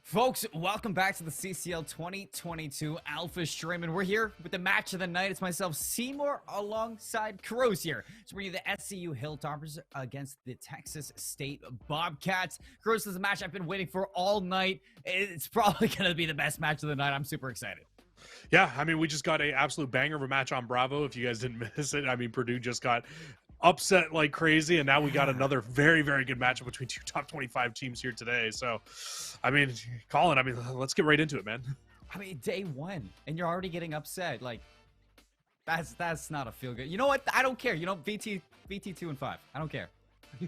Folks, welcome back to the CCL 2022 Alpha Stream, and we're here with the match of the night. It's myself, Seymour, alongside Caroz here. So we're the SCU Hilltoppers against the Texas State Bobcats. Caroz, this is a match I've been waiting for all night. It's probably going to be the best match of the night. I'm super excited. Yeah, I mean, we just got an absolute banger of a match on Bravo. If you guys didn't miss it, I mean, Purdue just got upset like crazy, and now we got another very, very good matchup between two top 25 teams here today. So, I mean, Colin, let's get right into it, man. I mean, day one, and you're already getting upset. Like, that's not a feel good. You know what? I don't care. You know, VT 2 and 5. I don't care.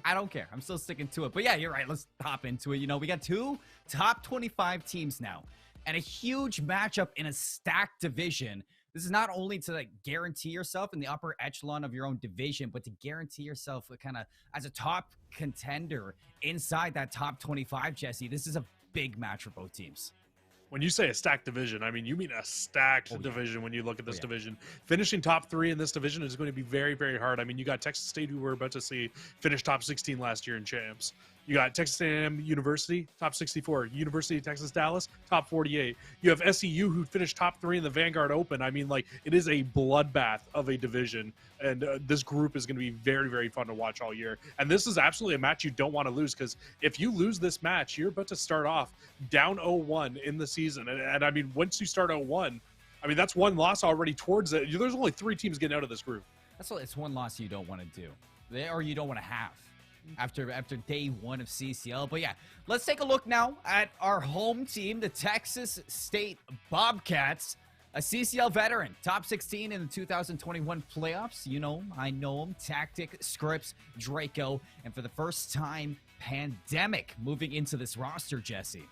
I don't care. I'm still sticking to it. But yeah, you're right. Let's hop into it. You know, we got two top 25 teams now, and a huge matchup in a stacked division. This is not only to like guarantee yourself in the upper echelon of your own division, but to guarantee yourself kind of as a top contender inside that top 25, Jesse. This is a big match for both teams. When you say a stacked division, I mean, you mean a stacked division when you look at this division. Finishing top 3 in this division is going to be very, very hard. I mean, you got Texas State, who we're about to see, finish top 16 last year in champs. You got Texas A&M University, top 64. University of Texas Dallas, top 48. You have SEU, who finished top 3 in the Vanguard Open. I mean, like, it is a bloodbath of a division, and this group is going to be very, very fun to watch all year. And this is absolutely a match you don't want to lose, because if you lose this match, you're about to start off down 0-1 in the season. And I mean, once you start 0-1, I mean, that's one loss already towards it. There's only 3 teams getting out of this group. It's one loss you don't want to do, or you don't want to have after day one of CCL. But yeah, let's take a look now at our home team, the Texas State Bobcats, a CCL veteran, top 16 in the 2021 playoffs. You know, I know him. Tactic, Scripps, Draco, and for the first time, Pandemic moving into this roster, Jesse.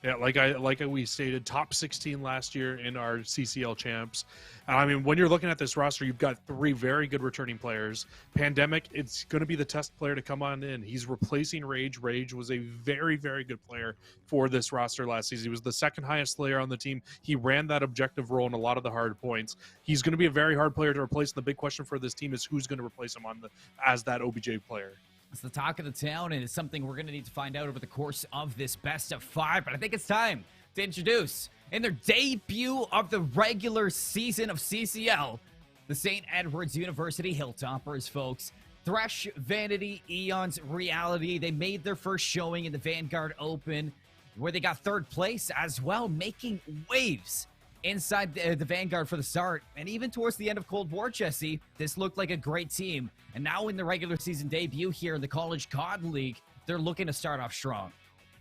Yeah, like we stated, top 16 last year in our CCL champs. I mean, when you're looking at this roster, you've got 3 very good returning players. Pandemic, it's going to be the test player to come on in. He's replacing Rage. Rage was a very, very good player for this roster last season. He was the second highest player on the team. He ran that objective role in a lot of the hard points. He's going to be a very hard player to replace. The big question for this team is who's going to replace him as that OBJ player. It's the talk of the town, and it's something we're going to need to find out over the course of this best of 5. But I think it's time to introduce, in their debut of the regular season of CCL, the St. Edward's University Hilltoppers, folks. Thresh, Vanity, Eons, Reality. They made their first showing in the Vanguard Open, where they got 3rd place as well, making waves inside the Vanguard for the start. And even towards the end of Cold War, Jesse, this looked like a great team. And now in the regular season debut here in the College COD League, they're looking to start off strong.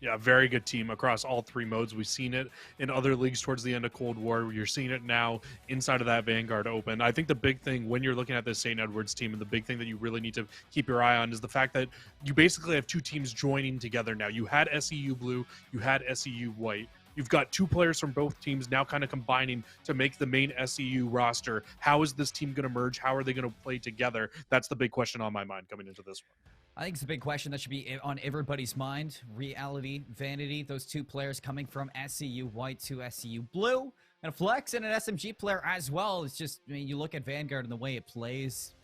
Yeah, very good team across all 3 modes. We've seen it in other leagues towards the end of Cold War. You're seeing it now inside of that Vanguard Open. I think the big thing when you're looking at this St. Edward's team, and the big thing that you really need to keep your eye on, is the fact that you basically have 2 teams joining together now. You had SEU Blue, you had SEU White. You've got 2 players from both teams now kind of combining to make the main SEU roster. How is this team going to merge? How are they going to play together? That's the big question on my mind coming into this one. I think it's a big question that should be on everybody's mind. Reality, Vanity, those 2 players coming from SEU White to SEU Blue. And a Flex and an SMG player as well. It's just, I mean, you look at Vanguard and the way it plays,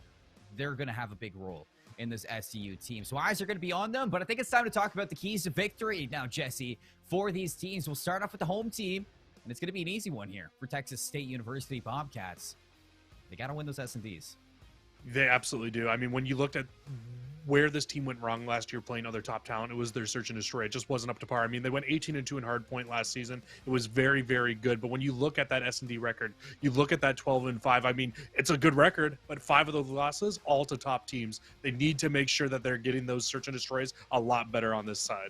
they're going to have a big role in this SCU team. So eyes are going to be on them, but I think it's time to talk about the keys to victory now, Jesse, for these teams. We'll start off with the home team, and it's going to be an easy one here for Texas State University Bobcats. They got to win those S&Ds. They absolutely do. I mean, when you looked at where this team went wrong last year playing other top talent, it was their search and destroy. It just wasn't up to par. I mean, they went 18-2 in hardpoint last season. It was very, very good. But when you look at that S&D record, you look at that 12-5, I mean, it's a good record, but 5 of those losses, all to top teams. They need to make sure that they're getting those search and destroys a lot better on this side.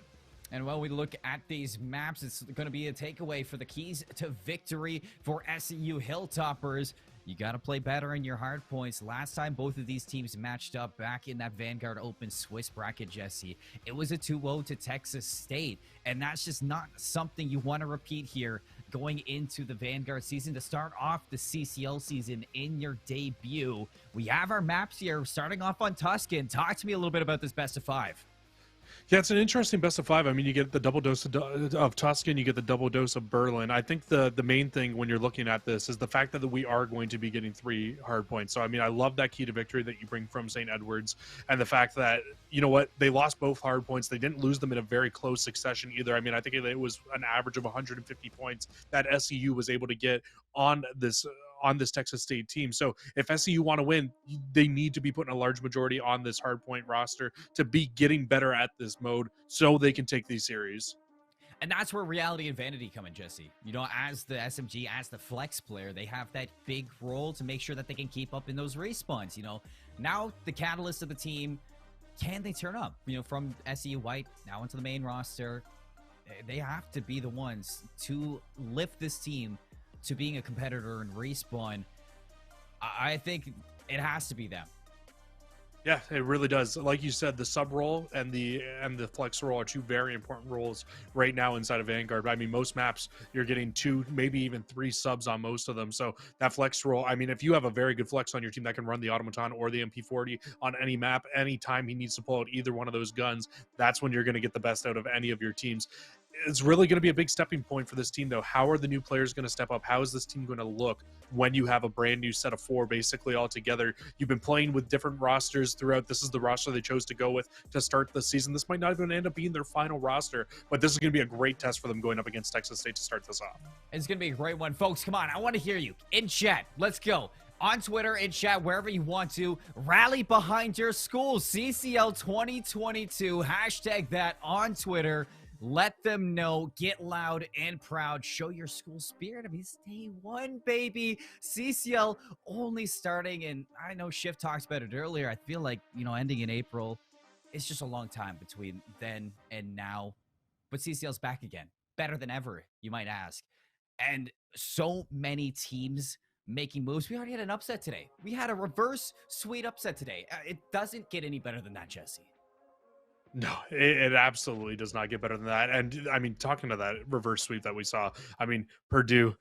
And while we look at these maps, it's going to be a takeaway for the keys to victory for SEU Hilltoppers. You got to play better in your hard points. Last time both of these teams matched up back in that Vanguard Open Swiss bracket, Jesse, it was a 2-0 to Texas State. And that's just not something you want to repeat here going into the Vanguard season to start off the CCL season in your debut. We have our maps here starting off on Tuscan. Talk to me a little bit about this best of 5. Yeah, it's an interesting best of five. I mean, you get the double dose of Tuscan, you get the double dose of Berlin. I think the main thing when you're looking at this is the fact that we are going to be getting 3 hard points. So, I mean, I love that key to victory that you bring from St. Edwards, and the fact that, you know what, they lost both hard points. They didn't lose them in a very close succession either. I mean, I think it was an average of 150 points that SEU was able to get on this Texas State team. So if SEU want to win, they need to be putting a large majority on this hardpoint roster to be getting better at this mode so they can take these series. And that's where reality and vanity come in, Jesse. You know, as the SMG, as the flex player, they have that big role to make sure that they can keep up in those respawns. You know, now the catalyst of the team, can they turn up? You know, from SEU White now into the main roster, they have to be the ones to lift this team to being a competitor in respawn. I think it has to be them. Yeah, it really does. Like you said, the sub role and the flex role are 2 very important roles right now inside of Vanguard. I mean, most maps you're getting 2, maybe even 3 subs on most of them. So that flex role, I mean, if you have a very good flex on your team that can run the Automaton or the MP40 on any map, anytime he needs to pull out either one of those guns, that's when you're going to get the best out of any of your teams. It's really going to be a big stepping point for this team, though. How are the new players going to step up? How is this team going to look when you have a brand new set of 4 basically all together? You've been playing with different rosters throughout. This is the roster they chose to go with to start the season. This might not even end up being their final roster, but this is going to be a great test for them going up against Texas State to start this off. It's going to be a great one. Folks, come on. I want to hear you in chat. Let's go. On Twitter, in chat, wherever you want to. Rally behind your school. CCL 2022. Hashtag that on Twitter. Let them know. Get loud and proud. Show your school spirit. I mean, it's day 1, baby. CCL only starting, and I know Shift talks about it earlier. I feel like, you know, ending in April, it's just a long time between then and now. But CCL's back again. Better than ever, you might ask. And so many teams making moves. We already had an upset today. We had a reverse sweet upset today. It doesn't get any better than that, Jesse. No, it absolutely does not get better than that. And I mean, talking to that reverse sweep that we saw, I mean, Purdue,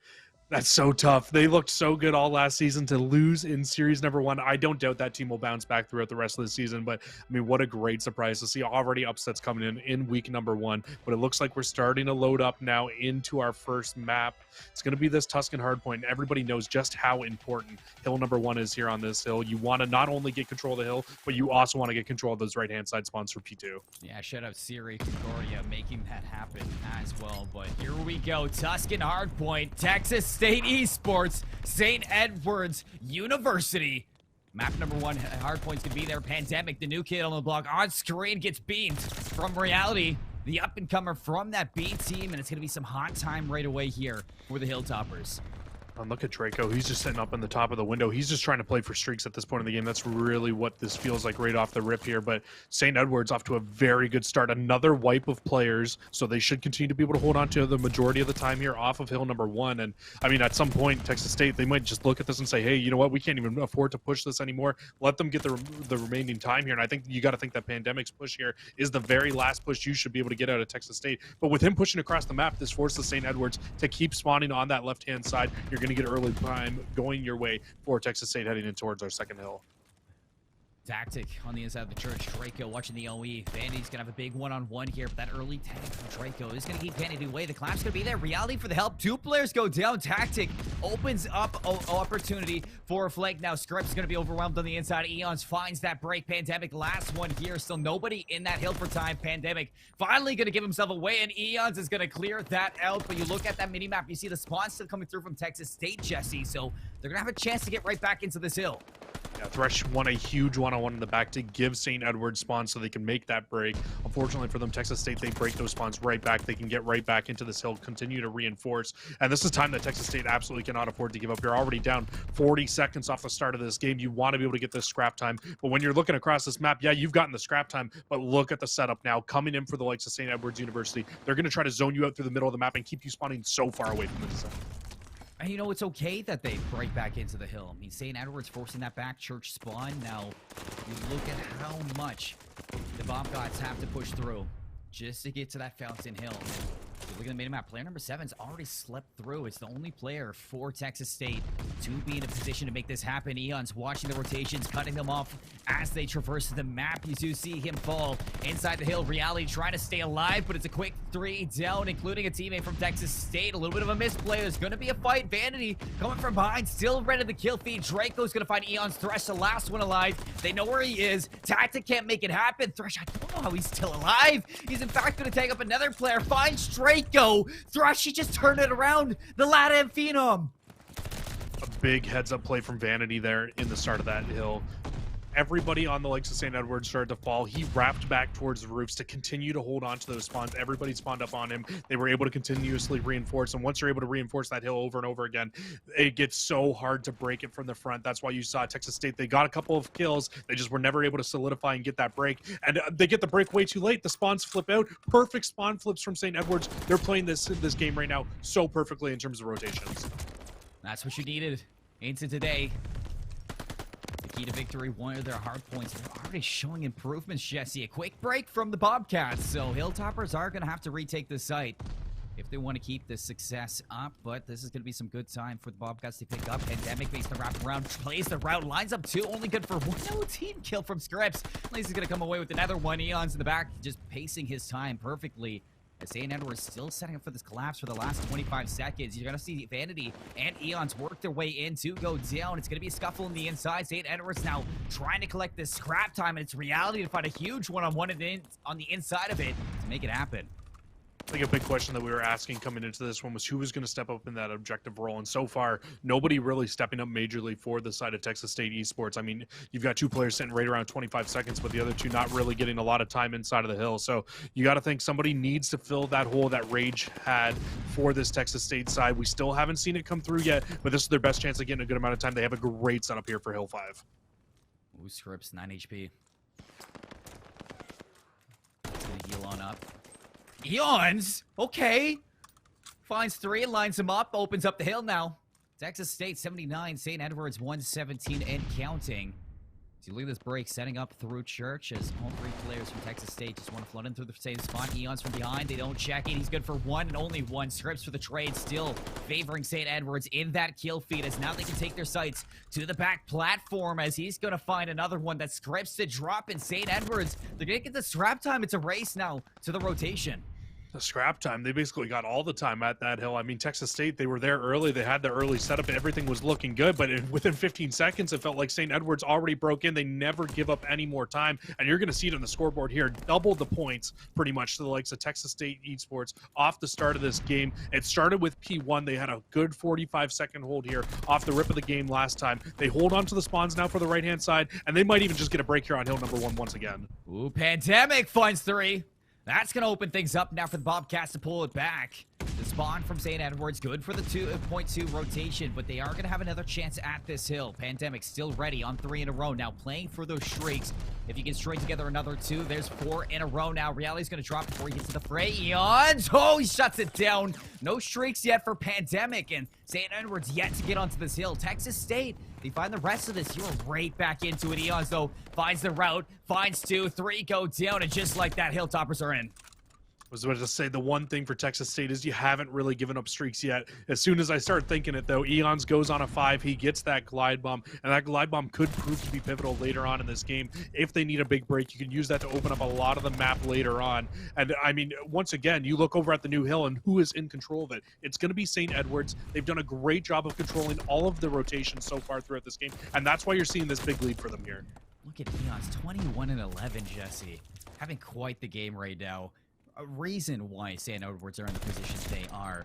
that's so tough. They looked so good all last season. To lose in series number 1, I don't doubt that team will bounce back throughout the rest of the season. But I mean, what a great surprise to see already upsets coming in week number 1. But it looks like we're starting to load up now into our first map. It's going to be this Tuscan hardpoint. Everybody knows just how important hill number 1 is here on this hill. You want to not only get control of the hill, but you also want to get control of those right-hand side spawns for P2. Yeah, shout out Siri Concordia making that happen as well. But here we go. Tuscan hardpoint, Texas State Esports, St. Edwards University. Map number 1, hardpoint's gonna be there. Pandemic, the new kid on the block, on screen, gets beamed from reality. The up-and-comer from that B team, and it's gonna be some hot time right away here for the Hilltoppers. And look at Draco. He's just sitting up in the top of the window. He's just trying to play for streaks at this point in the game. That's really what this feels like right off the rip here. But St. Edwards off to a very good start. Another wipe of players, so they should continue to be able to hold on to the majority of the time here off of hill number 1. And I mean, at some point, Texas State, they might just look at this and say, hey, you know what? We can't even afford to push this anymore. Let them get the remaining time here. And I think you got to think that Pandemic's push here is the very last push you should be able to get out of Texas State. But with him pushing across the map, this forces St. Edwards to keep spawning on that left-hand side. You're going to get early time going your way for Texas State heading in towards our second hill. Tactic on the inside of the church. Draco watching the OE. Vanity's gonna have a big one-on-one here, but that early tag from Draco is gonna keep Vanity away. The clap's gonna be there. Reality for the help. 2 players go down. Tactic opens up opportunity for a flank. Now Script's gonna be overwhelmed on the inside. Eons finds that break. Pandemic last one here. Still nobody in that hill for time. Pandemic finally gonna give himself away, and Eons is gonna clear that out. But you look at that mini-map, you see the spawn still coming through from Texas State, Jesse. So they're gonna have a chance to get right back into this hill. Yeah, Thresh won a huge one-on-one in the back to give St. Edwards spawns so they can make that break. Unfortunately for them, Texas State, they break those spawns right back. They can get right back into this hill, continue to reinforce. And this is time that Texas State absolutely cannot afford to give up. You're already down 40 seconds off the start of this game. You want to be able to get this scrap time. But when you're looking across this map, yeah, you've gotten the scrap time, but look at the setup now. Coming in for the likes of St. Edwards University, they're going to try to zone you out through the middle of the map and keep you spawning so far away from the design. And you know, it's okay that they break back into the hill. I mean, St. Edwards forcing that back church spawn. Now, you look at how much the Bomb Gods have to push through just to get to that Fountain Hill. Look at the minimap. Player number 7's already slept through. It's the only player for Texas State to be in a position to make this happen. Eon's watching the rotations, cutting them off as they traverse the map. You do see him fall inside the hill. Reality trying to stay alive, but it's a quick 3 down, including a teammate from Texas State. A little bit of a misplay. There's going to be a fight. Vanity coming from behind, still ready to kill feed. Draco's going to find Eon's Thresh, the last one alive. They know where he is. Tactic can't make it happen. Thresh, I don't know how he's still alive. He's in fact going to take up another player. Finds Draco. Thresh, he just turned it around. The LATAM Phenom. A big heads-up play from Vanity there in the start of that hill. Everybody on the likes of St. Edward started to fall. He wrapped back towards the roofs to continue to hold on to those spawns. Everybody spawned up on him. They were able to continuously reinforce. And once you're able to reinforce that hill over and over again, it gets so hard to break it from the front. That's why you saw Texas State. They got a couple of kills. They just were never able to solidify and get that break. And they get the break way too late. The spawns flip out. Perfect spawn flips from St. Edwards. They're playing this game right now so perfectly in terms of rotations. That's what you needed into today. Key to victory, one of their hard points. They're already showing improvements, Jesse. A quick break from the Bobcats, so Hilltoppers are going to have to retake the site if they want to keep this success up, but this is going to be some good time for the Bobcats to pick up. Pandemic makes the wrap around, plays the route, lines up 2, only good for 1. No team kill from Scripps. At least he's going to come away with another one. Eon's in the back, just pacing his time perfectly. As St. Edward's still setting up for this collapse for the last 25 seconds. You're going to see Vanity and Eon's work their way in to go down. It's going to be a scuffle on the inside. St. Edward's now trying to collect this scrap time, and it's Reality to find a huge one-on-one on the inside of it to make it happen. I think a big question that we were asking coming into this one was who was going to step up in that objective role, and so far nobody really stepping up majorly for the side of Texas State Esports. I mean, you've got 2 players sitting right around 25 seconds, but the other 2 not really getting a lot of time inside of the hill. So you got to think somebody needs to fill that hole that Rage had for this Texas State side. We still haven't seen it come through yet, but this is their best chance of getting a good amount of time. They have a great setup here for Hill 5. Ooh, Scripps 9 HP. Gonna heal on up. Eons, okay. Finds 3, lines him up, opens up the hill now. Texas State 79, St. Edwards 117 and counting. So look at this break setting up through Church as all 3 players from Texas State just want to flood in through the same spot. Eons from behind, they don't check it. He's good for 1 and only 1. Scripps for the trade, still favoring St. Edwards in that kill feed as now they can take their sights to the back platform as he's going to find another one that Scripps to drop in St. Edwards. They're going to get the scrap time. It's a race now to the rotation. The scrap time, they basically got all the time at that hill. I mean, Texas State, they were there early. They had the early setup. Everything was looking good, but within 15 seconds, it felt like St. Edwards already broke in. They never give up any more time, and you're going to see it on the scoreboard here. Double the points, pretty much, to the likes of Texas State Esports off the start of this game. It started with P1. They had a good 45-second hold here off the rip of the game last time. They hold on to the spawns now for the right-hand side, and they might even just get a break here on hill number 1 once again. Ooh, Pandemic finds 3. That's going to open things up now for the Bobcats to pull it back. The spawn from St. Edwards, good for the 2.2 rotation, but they are going to have another chance at this hill. Pandemic still ready on 3 in a row now, playing for those streaks. If you can string together another 2, there's 4 in a row now. Reality's going to drop before he gets to the fray. Eons, oh, he shuts it down. No streaks yet for Pandemic, and St. Edwards yet to get onto this hill. Texas State, they find the rest of this. You're right back into it. Eons, though, finds the route, finds 2, 3 go down, and just like that, Hilltoppers are in. I was about to say the one thing for Texas State is you haven't really given up streaks yet. As soon as I start thinking it, though, Eons goes on a 5. He gets that glide bomb, and that glide bomb could prove to be pivotal later on in this game. If they need a big break, you can use that to open up a lot of the map later on. And, I mean, once again, you look over at the new hill, and who is in control of it? It's going to be St. Edwards. They've done a great job of controlling all of the rotations so far throughout this game, and that's why you're seeing this big lead for them here. Look at Eons, 21 and 11, Jesse. Having quite the game right now. A reason why St. Edwards are in the positions they are.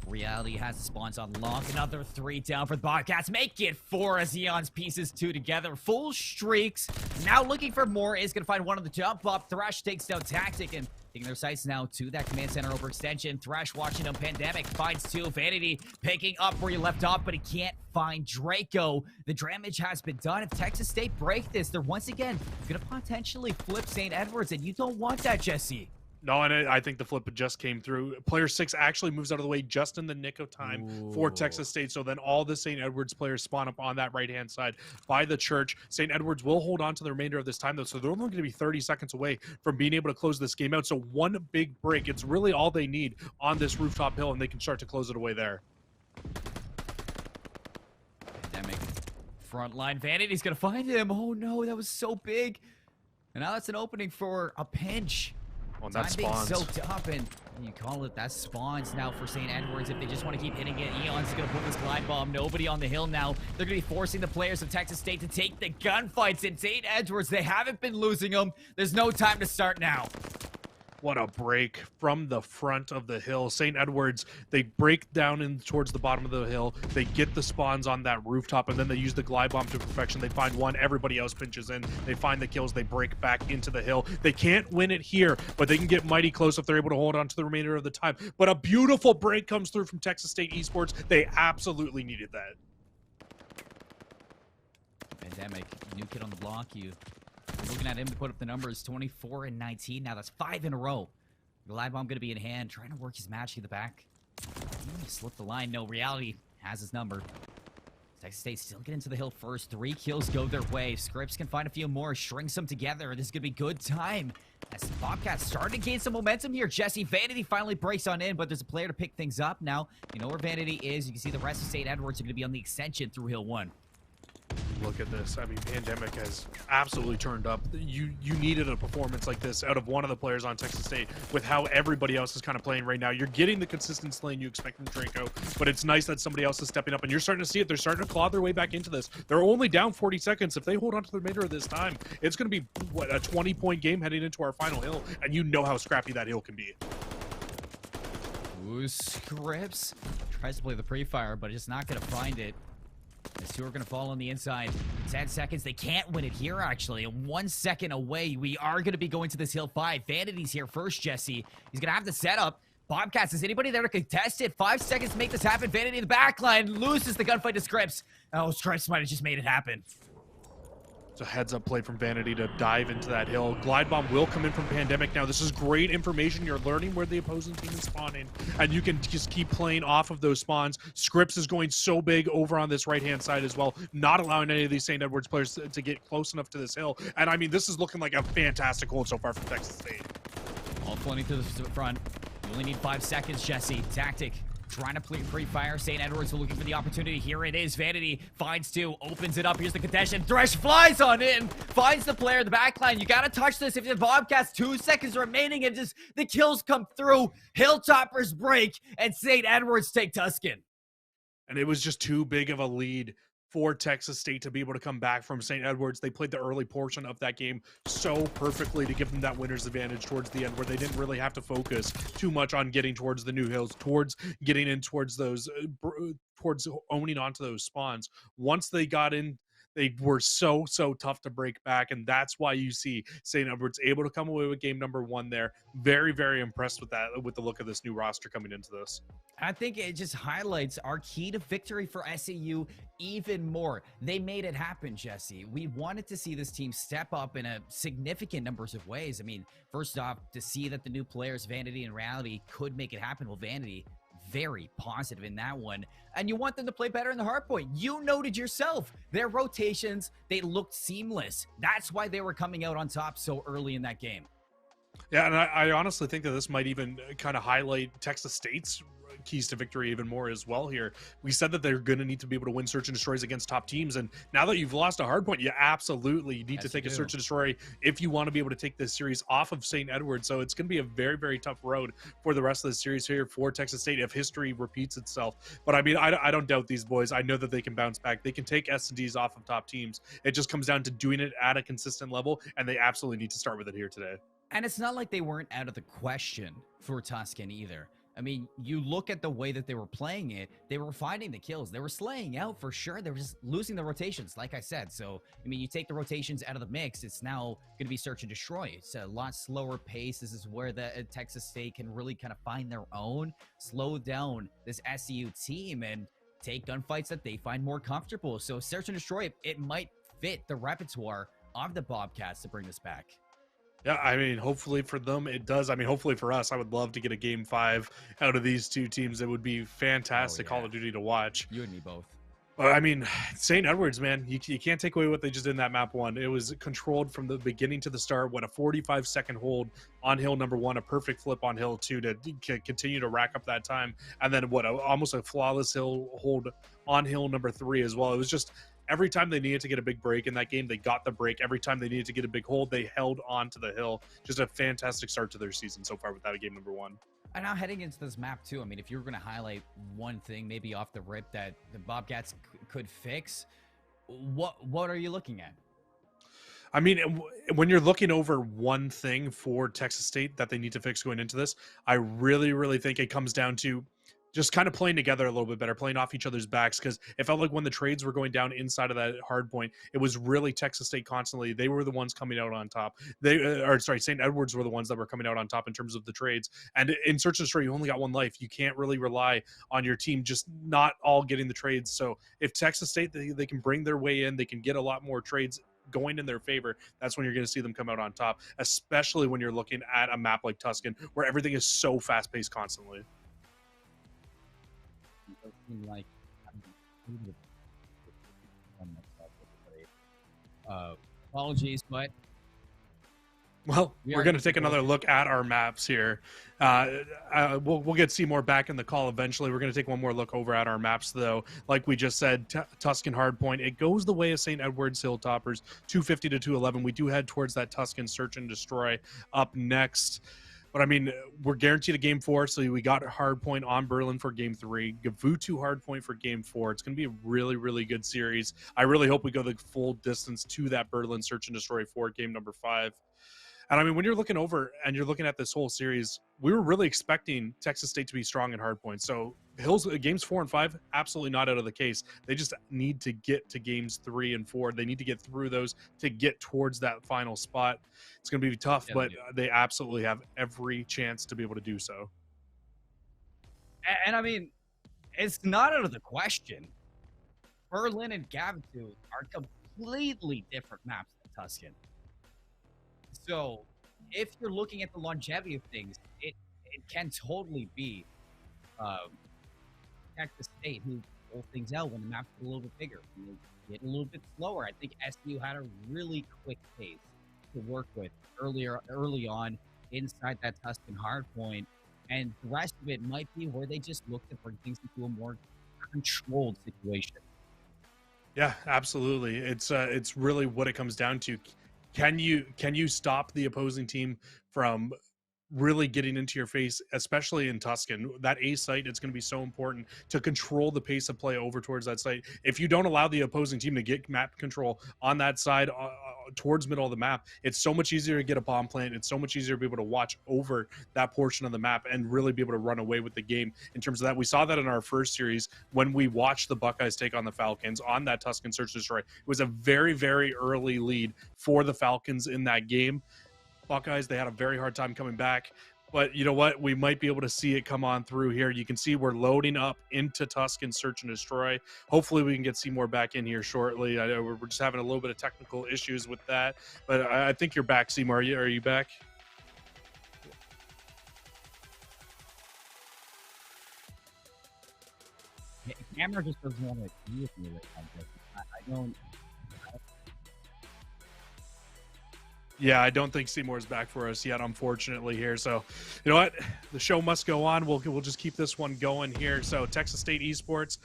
Reality has the spawns on lock. Another 3 down for the Bobcats. Make it 4 as Eons pieces 2 together. Full streaks. Now looking for more. Is going to find one on the jump up. Thresh takes down Tactic and taking their sights now to that command center overextension. Thresh watching him. Pandemic finds 2. Vanity picking up where he left off, but he can't find Draco. The damage has been done. If Texas State break this, they're once again going to potentially flip St. Edwards, and you don't want that, Jesse. No, and I think the flip just came through. Player 6 actually moves out of the way just in the nick of time for Texas State. So then all the St. Edwards players spawn up on that right-hand side by the church. St. Edwards will hold on to the remainder of this time, though. So they're only going to be 30 seconds away from being able to close this game out. So one big break. It's really all they need on this rooftop hill, and they can start to close it away there. Pandemic. Frontline Vanity's going to find him. Oh, no, that was so big. And now that's an opening for a pinch. Well, that Time being spawns. soaked up, and you call it that spawns now for St. Edwards. If they just want to keep hitting it, Eon's going to put this glide bomb. Nobody on the hill now. They're going to be forcing the players of Texas State to take the gunfights. And St. Edwards, they haven't been losing them. There's no time to start now. What a break from the front of the hill. St. Edwards, they break down in towards the bottom of the hill. They get the spawns on that rooftop, and then they use the glide bomb to perfection. They find one. Everybody else pinches in. They find the kills. They break back into the hill. They can't win it here, but they can get mighty close if they're able to hold on to the remainder of the time. But a beautiful break comes through from Texas State Esports. They absolutely needed that. Pandemic, new kid on the block. You're looking at him to put up the numbers, 24 and 19. Now that's 5 in a row. Glide bomb going to be in hand, trying to work his match to the back. Slip the line. No, reality has his number. Texas State still get into the hill first. 3 kills go their way. Scripps can find a few more, shrinks them together. This is going to be good time. As the Bobcats starting to gain some momentum here. Jesse Vanity finally breaks on in, but there's a player to pick things up. Now, you know where Vanity is. You can see the rest of St. Edwards are going to be on the extension through Hill 1. Look at this. I mean, Pandemic has absolutely turned up. You needed a performance like this out of one of the players on Texas State with how everybody else is kind of playing right now. You're getting the consistent lane you expect from Draco, but it's nice that somebody else is stepping up, and you're starting to see it. They're starting to claw their way back into this. They're only down 40 seconds. If they hold on to the remainder of this time, it's going to be, what, a 20-point game heading into our final hill, and you know how scrappy that hill can be. Ooh, Scripps tries to play the pre-fire, but just not going to find it. As 2 are going to fall on the inside. 10 seconds. They can't win it here, actually. And 1 second away. We are going to be going to this hill 5. Vanity's here first, Jesse. He's going to have the setup. Bobcats, is anybody there to contest it? 5 seconds to make this happen. Vanity in the back line loses the gunfight to Scripps. Oh, Scripps might have just made it happen. It's a heads-up play from Vanity to dive into that hill. Glide bomb will come in from Pandemic. Now, this is great information. You're learning where the opposing team is spawning, and you can just keep playing off of those spawns. Scripps is going so big over on this right-hand side as well, not allowing any of these St. Edwards players to get close enough to this hill. And, I mean, this is looking like a fantastic hold so far from Texas State. All pointing to the front. You only need 5 seconds, Jesse. Tactic. Trying to play pre-fire. St. Edwards are looking for the opportunity. Here it is. Vanity finds 2, opens it up. Here's the contention. Thresh flies on in, finds the player in the backline. You got to touch this if the Bobcats. 2 seconds remaining, and just the kills come through. Hilltoppers break, and St. Edwards take Tuscan. And it was just too big of a lead for Texas State to be able to come back from St. Edwards. They played the early portion of that game so perfectly to give them that winner's advantage towards the end, where they didn't really have to focus too much on getting towards the new hills, towards getting in towards those, towards owning onto those spawns. Once they got in, they were so tough to break back, and that's why you see St. Edwards able to come away with game number 1 there. Very, very impressed with that, with the look of this new roster coming into this. I think it just highlights our key to victory for SAU even more. They made it happen, Jesse. We wanted to see this team step up in a significant numbers of ways. I mean, first off, to see that the new players, Vanity and Reality, could make it happen. Well, Vanity, very positive in that one. And you want them to play better in the hardpoint. You noted yourself. Their rotations, they looked seamless. That's why they were coming out on top so early in that game. Yeah, and I honestly think that this might even kind of highlight Texas State's keys to victory even more as well here. We said that they're going to need to be able to win search and destroys against top teams, and now that you've lost a hard point, you absolutely need to take a search and destroy if you want to be able to take this series off of St. Edwards. So it's going to be a very, very tough road for the rest of the series here for Texas State if history repeats itself. But I mean, I don't doubt these boys. I know that they can bounce back. They can take S&Ds off of top teams. It just comes down to doing it at a consistent level, and they absolutely need to start with it here today. And it's not like they weren't out of the question for Tuscan either. I mean, you look at the way that they were playing it, they were finding the kills. They were slaying out for sure. They were just losing the rotations, like I said. So, I mean, you take the rotations out of the mix, it's now going to be search and destroy. It's a lot slower pace. This is where the Texas State can really kind of find their own, slow down this SEU team, and take gunfights that they find more comfortable. So, search and destroy, it might fit the repertoire of the Bobcats to bring this back. Yeah, I mean, hopefully for them it does. I mean, hopefully for us, I would love to get a game 5 out of these two teams. It would be Oh, fantastic Call yeah. of Duty to watch. You and me both. I mean, St. Edwards, man, you can't take away what they just did in that map one. It was controlled from the beginning to the start. What a 45-second hold on hill number 1, a perfect flip on hill 2 to continue to rack up that time, and then almost a flawless hill hold on hill number 3 as well. It was just every time they needed to get a big break in that game, they got the break. Every time they needed to get a big hold, they held on to the hill. Just a fantastic start to their season so far with that game number 1. And now heading into this map too, I mean, if you were going to highlight one thing maybe off the rip that the Bobcats could fix, what are you looking at? I mean, when you're looking over one thing for Texas State that they need to fix going into this, I really, really think it comes down to just kind of playing together a little bit better, playing off each other's backs. Because it felt like when the trades were going down inside of that hard point, it was really Texas State constantly. They were the ones coming out on top. St. Edwards were the ones that were coming out on top in terms of the trades. And in Search and Destroy, you only got one life. You can't really rely on your team just not all getting the trades. So if Texas State, they can bring their way in, they can get a lot more trades going in their favor, that's when you're going to see them come out on top, especially when you're looking at a map like Tuscan where everything is so fast-paced constantly. Like, apologies, but well, we're going to take another look at our maps here. We'll get Seymour back in the call eventually. We're going to take one more look over at our maps, though. Like we just said, Tuscan Hardpoint, it goes the way of St. Edwards Hilltoppers, 250 to 211. We do head towards that Tuscan Search and Destroy up next. But I mean, we're guaranteed a game 4, so we got Hardpoint on Berlin for game 3, Gavutu Hardpoint for game 4. It's going to be a really, really good series. I really hope we go the full distance to that Berlin Search and Destroy for game number 5. And I mean, when you're looking over and you're looking at this whole series, we were really expecting Texas State to be strong in hardpoint. So games 4 and 5, absolutely not out of the case. They just need to get to games 3 and 4. They need to get through those to get towards that final spot. It's going to be tough, but they absolutely have every chance to be able to do so. And I mean, it's not out of the question. Berlin and Gavutu are completely different maps than Tuscan. So, if you're looking at the longevity of things, it can totally be Texas State who pull things out when the map's a little bit bigger, get a little bit slower. I think SU had a really quick pace to work with early on inside that Tuscan hardpoint, and the rest of it might be where they just look to bring things into a more controlled situation. Yeah, absolutely. It's really what it comes down to. Can you stop the opposing team from really getting into your face, especially in Tuscan? That A site, it's going to be so important to control the pace of play over towards that site. If you don't allow the opposing team to get map control on that side towards middle of the map, it's so much easier to get a bomb plant. It's so much easier to be able to watch over that portion of the map and really be able to run away with the game in terms of that. We saw that in our first series when we watched the Buckeyes take on the Falcons on that Tuscan Search and Destroy. It was a very, very early lead for the Falcons in that game. Buckeyes, they had a very hard time coming back, but you know what? We might be able to see it come on through here. You can see we're loading up into Tuscan Search and Destroy. Hopefully we can get Seymour back in here shortly. I know we're just having a little bit of technical issues with that, but I think you're back, Seymour. Are you back? Camera just doesn't want to be with me. I don't. Yeah, I don't think Seymour's back for us yet, unfortunately, here. So, you know what? The show must go on. We'll just keep this one going here. So, Texas State Esports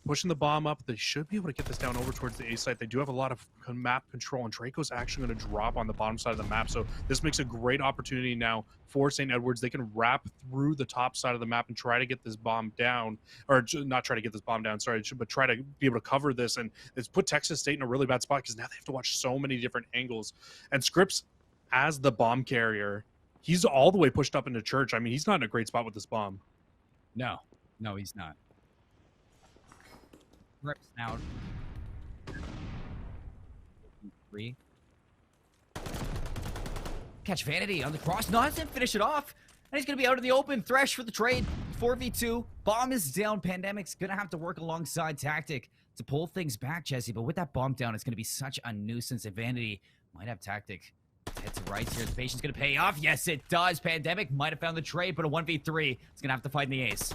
pushing the bomb up. They should be able to get this down over towards the A site. They do have a lot of map control, and Draco's actually going to drop on the bottom side of the map. So, this makes a great opportunity now for St. Edwards. They can wrap through the top side of the map and try to get this bomb down, or not try to get this bomb down, sorry, but try to be able to cover this. And it's put Texas State in a really bad spot because now they have to watch so many different angles. And Scripps, as the bomb carrier, he's all the way pushed up into church. I mean, he's not in a great spot with this bomb. No, he's not. Rips now. 3. Catch Vanity on the cross. No, doesn't finish it off. And he's going to be out in the open. Thresh for the trade. 4v2. Bomb is down. Pandemic's going to have to work alongside Tactic to pull things back, Jesse. But with that bomb down, it's going to be such a nuisance. And Vanity might have Tactic Head to right here. The patience going to pay off. Yes, it does. Pandemic might have found the trade, but a 1v3. It's going to have to find the ace.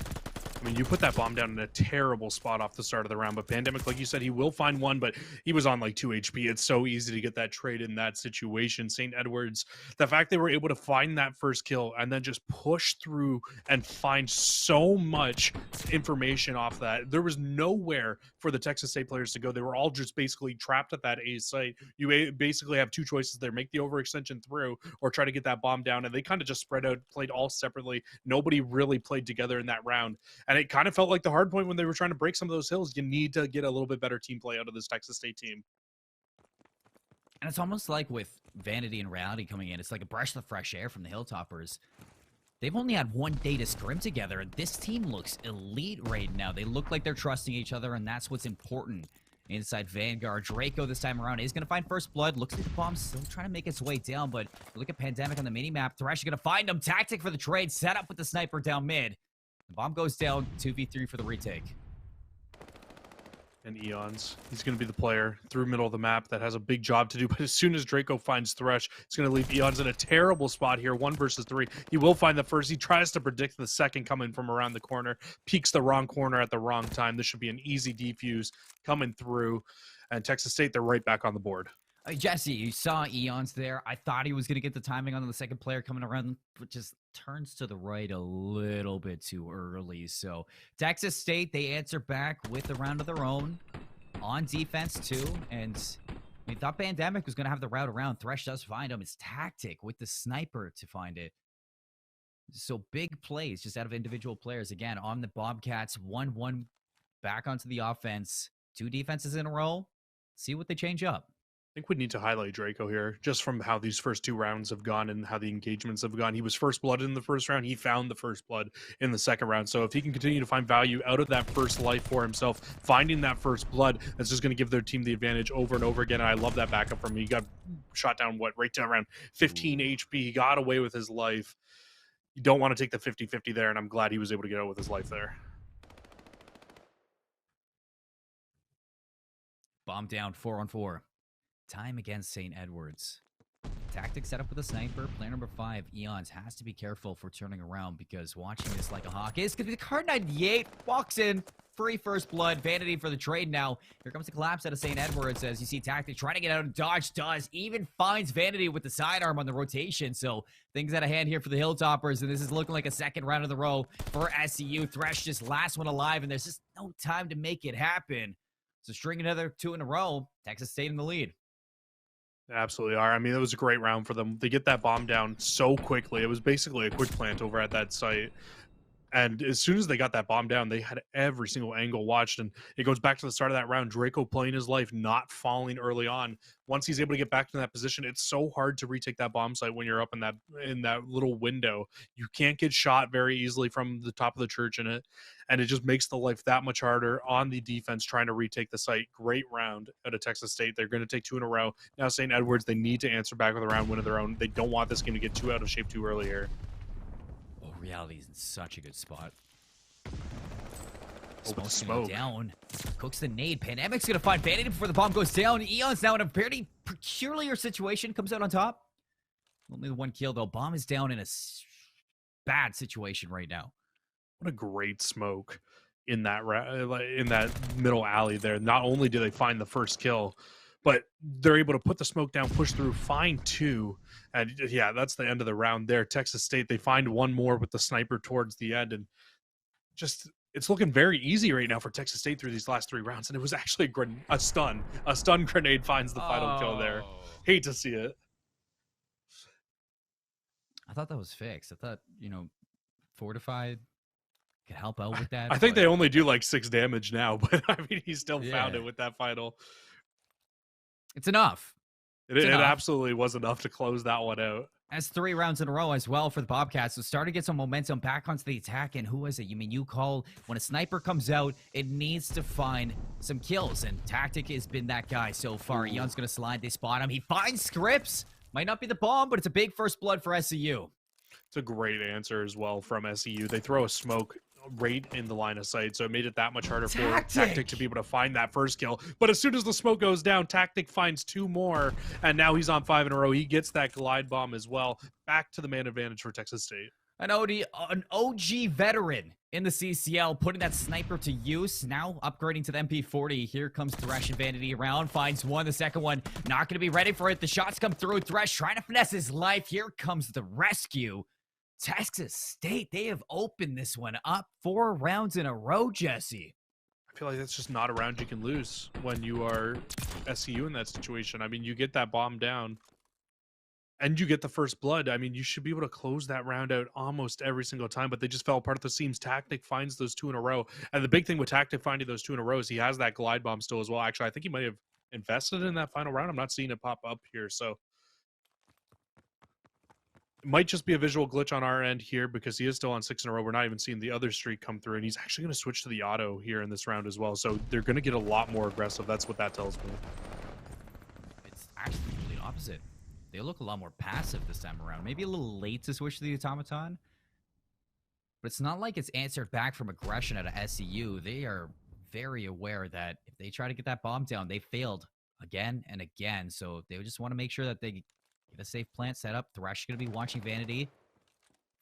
I mean, you put that bomb down in a terrible spot off the start of the round, but Pandemic, like you said, he will find one, but he was on like 2 HP. It's so easy to get that trade in that situation. St. Edwards, the fact they were able to find that first kill and then just push through and find so much information off that. There was nowhere for the Texas State players to go. They were all just basically trapped at that A site. You basically have 2 choices there: make the overextension through or try to get that bomb down. And they kind of just spread out, played all separately. Nobody really played together in that round. And it kind of felt like the hard point when they were trying to break some of those hills. You need to get a little bit better team play out of this Texas State team. And it's almost like with Vanity and Reality coming in, it's like a breath of fresh air from the Hilltoppers. They've only had 1 day to scrim together, and this team looks elite right now. They look like they're trusting each other, and that's what's important. Inside Vanguard, Draco this time around is going to find first blood. Looks like the bomb's still trying to make its way down, but look at Pandemic on the mini-map. Thresh is going to find him. Tactic for the trade, set up with the sniper down mid. The bomb goes down, 2v3 for the retake. And Eons, he's going to be the player through middle of the map that has a big job to do. But as soon as Draco finds Thresh, it's going to leave Eons in a terrible spot here, 1 versus 3. He will find the first. He tries to predict the second coming from around the corner, peeks the wrong corner at the wrong time. This should be an easy defuse coming through. And Texas State, they're right back on the board. Jesse, you saw Eons there. I thought he was going to get the timing on the second player coming around, but just turns to the right a little bit too early. So Texas State, they answer back with a round of their own on defense too. And we thought Pandemic was going to have the route around. Thresh does find him. It's Tactic with the sniper to find it. So big plays just out of individual players. Again, on the Bobcats, 1-1 back onto the offense. 2 defenses in a row. See what they change up. I think we need to highlight Draco here, just from how these first 2 rounds have gone and how the engagements have gone. He was first blood in the first round. He found the first blood in the second round. So if he can continue to find value out of that first life for himself, finding that first blood, that's just going to give their team the advantage over and over again. And I love that backup from him. He got shot down, right down around 15 HP. He got away with his life. You don't want to take the 50-50 there, and I'm glad he was able to get out with his life there. Bomb down, 4-on-4. Time against St. Edwards. Tactic set up with a sniper. Player number 5, Eons, has to be careful for turning around because watching this like a hawk is going to be the card 98. Walks in. Free first blood. Vanity for the trade now. Here comes the collapse out of St. Edwards as you see Tactic trying to get out and dodge. Does. Even finds Vanity with the sidearm on the rotation. So things out of hand here for the Hilltoppers. And this is looking like a second round of the row for SCU. Thresh just last one alive. And there's just no time to make it happen. So string another 2 in a row. Texas State in the lead. Absolutely are. I mean, it was a great round for them. They get that bomb down so quickly. It was basically a quick plant over at that site. And as soon as they got that bomb down, they had every single angle watched. And it goes back to the start of that round. Draco playing his life, not falling early on. Once he's able to get back to that position, it's so hard to retake that bomb site when you're up in that little window. You can't get shot very easily from the top of the church in it. And it just makes the life that much harder on the defense trying to retake the site. Great round out of Texas State. They're going to take 2 in a row. Now St. Edwards, they need to answer back with a round win of their own. They don't want this game to get too out of shape too early here. Reality's in such a good spot. Smoke down. Cooks the nade. Pandemic's gonna find Vanity before the bomb goes down. Eon's now in a pretty peculiar situation. Comes out on top. Only the 1 kill though. Bomb is down in a bad situation right now. What a great smoke in that middle alley there. Not only do they find the first kill, but they're able to put the smoke down, push through, find 2. And yeah, that's the end of the round there. Texas State, they find 1 more with the sniper towards the end. And just, it's looking very easy right now for Texas State through these last 3 rounds. And it was actually a stun. A stun grenade finds the final kill there. Hate to see it. I thought that was fixed. I thought, Fortified could help out with that. I think they only do like 6 damage now, but I mean, he still found it with that final. It's enough. It absolutely was enough to close that one out. That's 3 rounds in a row as well for the Bobcats. So starting to get some momentum back onto the attack. And who is it? You call when a sniper comes out, it needs to find some kills. And Tactic has been that guy so far. Eon's going to slide. They spot him. He finds Scripps. Might not be the bomb, but it's a big first blood for SCU. It's a great answer as well from SCU. They throw a smoke right in the line of sight, so it made it that much harder for Tactic. Tactic to be able to find that first kill. But as soon as the smoke goes down, Tactic finds 2 more, and now he's on 5 in a row. He gets that glide bomb as well. Back to the man advantage for Texas State. An OG veteran in the CCL, putting that sniper to use. Now upgrading to the MP40. Here comes Thresh and Vanity around. Finds one. The second one not going to be ready for it. The shots come through. Thresh trying to finesse his life. Here comes the rescue. Texas State, they have opened this one up 4 rounds in a row, Jesse. I feel like that's just not a round you can lose when you are SCU in that situation. I mean, you get that bomb down and you get the first blood. I mean, you should be able to close that round out almost every single time, but they just fell apart at the seams. Tactic finds those 2 in a row. And the big thing with Tactic finding those 2 in a row is he has that glide bomb still as well. Actually, I think he might have invested in that final round. I'm not seeing it pop up here, so it might just be a visual glitch on our end here because he is still on 6 in a row. We're not even seeing the other streak come through, and he's actually going to switch to the auto here in this round as well. So they're going to get a lot more aggressive. That's what that tells me. It's actually the complete opposite. They look a lot more passive this time around. Maybe a little late to switch to the automaton, but it's not like it's answered back from aggression at a SCU. They are very aware that if they try to get that bomb down, they failed again and again. So they just want to make sure that they get a safe plant set up. Thresh is going to be watching Vanity.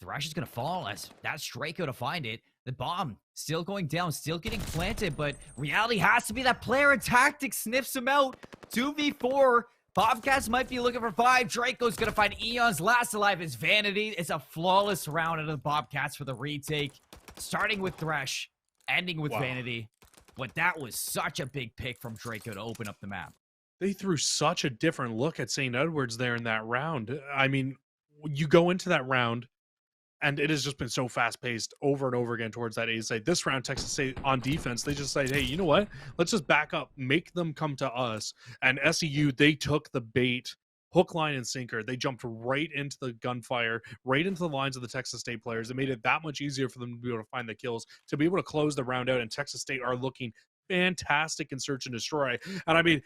Thresh is going to fall as that's Draco to find it. The bomb still going down, still getting planted, but reality has to be that player and Tactic sniffs him out. 2v4. Bobcats might be looking for 5. Draco's going to find Eon's last alive as Vanity. It's a flawless round out of the Bobcats for the retake. Starting with Thresh, ending with Vanity. But that was such a big pick from Draco to open up the map. They threw such a different look at St. Edwards there in that round. I mean, you go into that round, and it has just been so fast-paced over and over again towards that A side. This round, Texas State on defense, they just said, hey, you know what? Let's just back up, make them come to us. And SEU, they took the bait, hook, line, and sinker. They jumped right into the gunfire, right into the lines of the Texas State players. It made it that much easier for them to be able to find the kills, to be able to close the round out. And Texas State are looking fantastic in search and destroy. And I mean,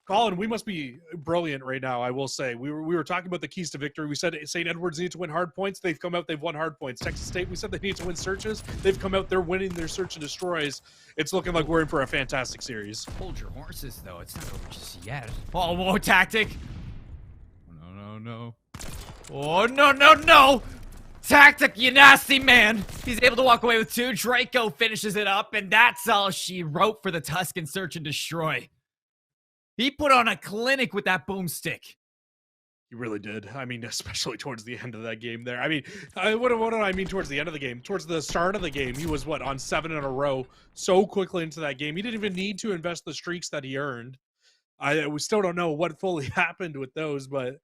Colin, we must be brilliant right now, I will say. We were talking about the keys to victory. We said St. Edwards needs to win hard points. They've come out, they've won hard points. Texas State, we said they need to win searches. They've come out, they're winning their search and destroys. It's looking like we're in for a fantastic series. Hold your horses, though. It's not over just yet. Oh, whoa, Tactic. No. Oh, no. Tactic, you nasty man. He's able to walk away with 2. Draco finishes it up, and that's all she wrote for the Tuscan search and destroy. He put on a clinic with that boomstick. He really did. I mean, especially towards the end of that game there. I mean, what do I mean towards the end of the game? Towards the start of the game, he was, on 7 in a row so quickly into that game. He didn't even need to invest the streaks that he earned. We still don't know what fully happened with those, but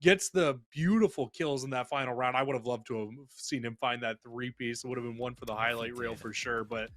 gets the beautiful kills in that final round. I would have loved to have seen him find that 3-piece. It would have been one for the highlight reel for sure, but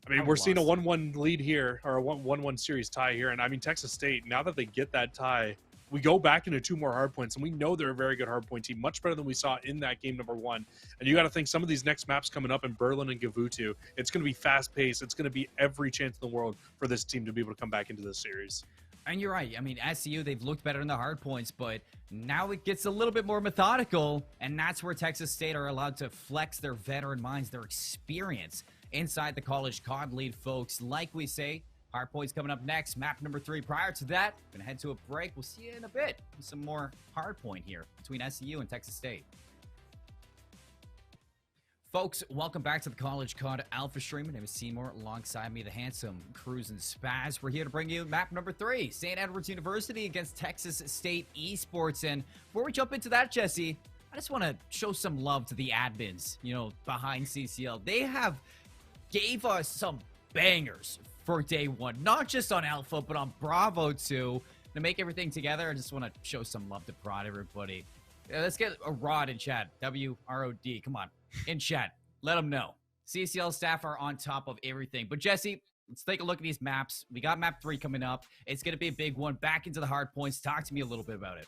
I mean, we're seeing a 1-1 lead here, or a 1-1 series tie here. And I mean, Texas State, now that they get that tie, we go back into 2 more hard points, and we know they're a very good hard point team, much better than we saw in that game number 1. And you got to think some of these next maps coming up in Berlin and Gavutu, it's going to be fast paced. It's going to be every chance in the world for this team to be able to come back into this series. And you're right. I mean, SCU, they've looked better in the hard points, but now it gets a little bit more methodical, and that's where Texas State are allowed to flex their veteran minds, their experience inside the college COD lead, folks. Like we say, hard points coming up next. Map number 3. Prior to that, gonna head to a break. We'll see you in a bit. Some more hard point here between SCU and Texas State. Folks, welcome back to the College COD Alpha Stream. My name is Seymour. Alongside me, the handsome Cruz and Spaz. We're here to bring you map number 3, St. Edwards University against Texas State Esports. And before we jump into that, Jesse, I just want to show some love to the admins, behind CCL. They have gave us some bangers for day 1, not just on Alpha, but on Bravo too. To make everything together, I just want to show some love to Prod, everybody. Let's get a Rod in chat. W-R-O-D. Come on. In chat. Let them know. CCL staff are on top of everything. But Jesse, let's take a look at these maps. We got map 3 coming up. It's going to be a big one. Back into the hard points. Talk to me a little bit about it.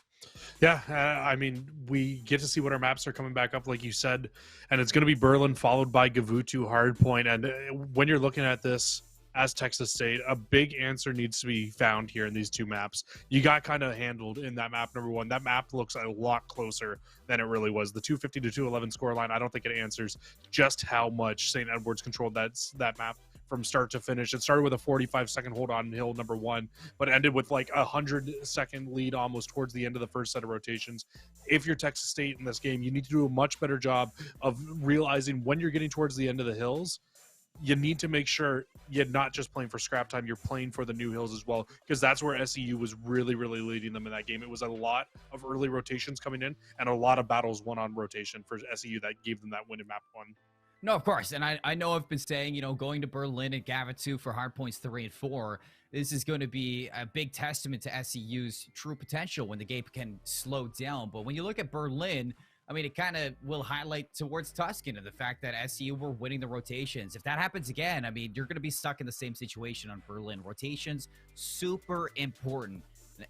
Yeah, I mean, we get to see what our maps are coming back up, like you said. And it's going to be Berlin followed by Gavutu hardpoint. And when you're looking at this, as Texas State, a big answer needs to be found here in these two maps. You got kind of handled in that map number one. That map looks a lot closer than it really was. The 250 to 211 scoreline, I don't think it answers just how much St. Edwards controlled that map from start to finish. It started with a 45-second hold on hill number one, but ended with like a 100-second lead almost towards the end of the first set of rotations. If you're Texas State in this game, you need to do a much better job of realizing when you're getting towards the end of the hills, you need to make sure you're not just playing for scrap time, you're playing for the new hills as well, because that's where SEU was really, really leading them in that game. It was a lot of early rotations coming in and a lot of battles won on rotation for SEU that gave them that win in map one. No, of course. And I know I've been saying, you know, going to Berlin and Gavitu for hard points 3 and 4, this is going to be a big testament to SEU's true potential when the game can slow down. But when you look at Berlin, I mean, it kind of will highlight towards Tuscan and the fact that SEU were winning the rotations. If that happens again, I mean, you're going to be stuck in the same situation on Berlin. Rotations, super important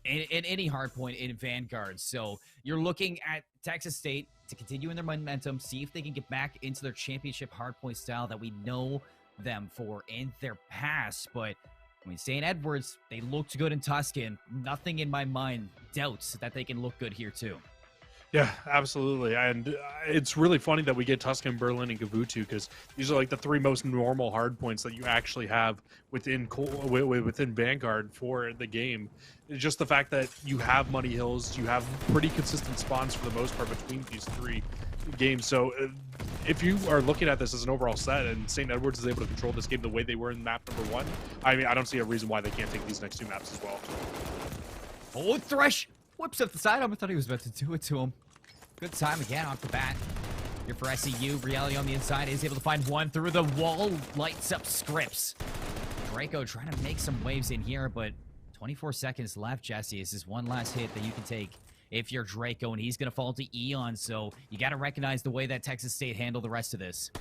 in any hard point in Vanguard. So you're looking at Texas State to continue in their momentum, see if they can get back into their championship hardpoint style that we know them for in their past. But I mean, St. Edwards, they looked good in Tuscan. Nothing in my mind doubts that they can look good here too. Yeah, absolutely. And it's really funny that we get Tuscan, Berlin, and Gavutu, because these are like the three most normal hard points that you actually have within Vanguard for the game. It's just the fact that you have Muddy Hills, you have pretty consistent spawns for the most part between these three games. So if you are looking at this as an overall set and St. Edwards is able to control this game the way they were in map number one, I mean, I don't see a reason why they can't take these next two maps as well. Oh, Thresh whips up the sidearm. I thought he was about to do it to him. Good time again off the bat. Here for SEU. Reality on the inside is able to find one through the wall. Lights up Scripps. Draco trying to make some waves in here, but 24 seconds left, Jesse. This is one last hit that you can take if you're Draco, and he's going to fall to Eon, so you got to recognize the way that Texas State handled the rest of this.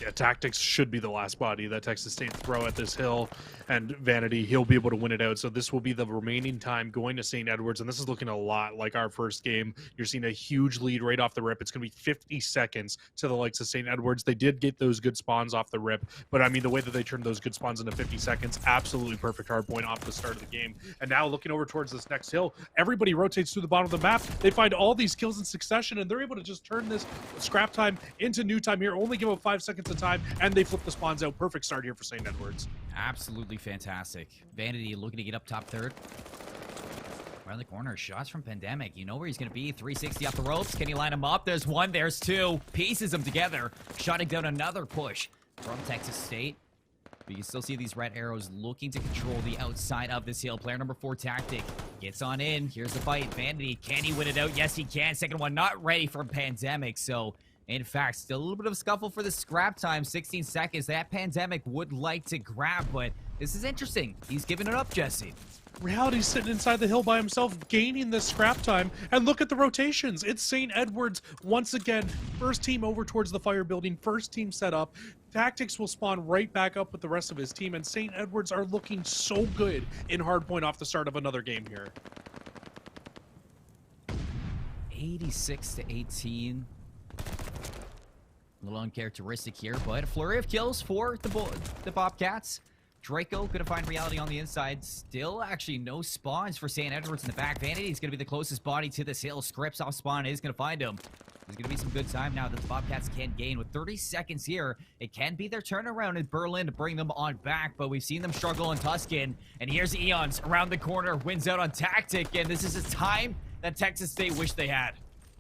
Yeah, Tactics should be the last body that Texas State throw at this hill, and Vanity, he'll be able to win it out. So this will be the remaining time going to St. Edwards, and this is looking a lot like our first game. You're seeing a huge lead right off the rip. It's going to be 50 seconds to the likes of St. Edwards. They did get those good spawns off the rip, but I mean, the way that they turned those good spawns into 50 seconds, absolutely perfect hard point off the start of the game. And now looking over towards this next hill, everybody rotates through the bottom of the map. They find all these kills in succession, and they're able to just turn this scrap time into new time here, only give up 5 seconds of time, and they flip the spawns out. Perfect start here for St. Edwards. Absolutely fantastic. Vanity looking to get up top third. Around the corner, shots from Pandemic. You know where he's going to be. 360 off the ropes. Can he line him up? There's one, there's two. Pieces them together. Shutting down another push from Texas State. But you can still see these red arrows looking to control the outside of this hill. Player number 4, Tactic, gets on in. Here's the fight. Vanity, can he win it out? Yes, he can. Second one, not ready for Pandemic. So, in fact, still a little bit of a scuffle for the scrap time. 16 seconds. That Pandemic would like to grab, but this is interesting. He's giving it up, Jesse. Reality's sitting inside the hill by himself, gaining this scrap time. And look at the rotations. It's St. Edwards once again. First team over towards the fire building. First team set up. Tactics will spawn right back up with the rest of his team. And St. Edwards are looking so good in hardpoint off the start of another game here. 86-18. A little uncharacteristic here, but a flurry of kills for the Bobcats. Draco going to find Reality on the inside. Still actually no spawns for St. Edwards in the back. Vanity is going to be the closest body to this hill. Scripps off spawn is going to find him. There's going to be some good time now that the Bobcats can gain. With 30 seconds here, it can be their turnaround in Berlin to bring them on back, but we've seen them struggle in Tuscan. And here's Eons around the corner, wins out on Tactic, and this is a time that Texas State wished they had.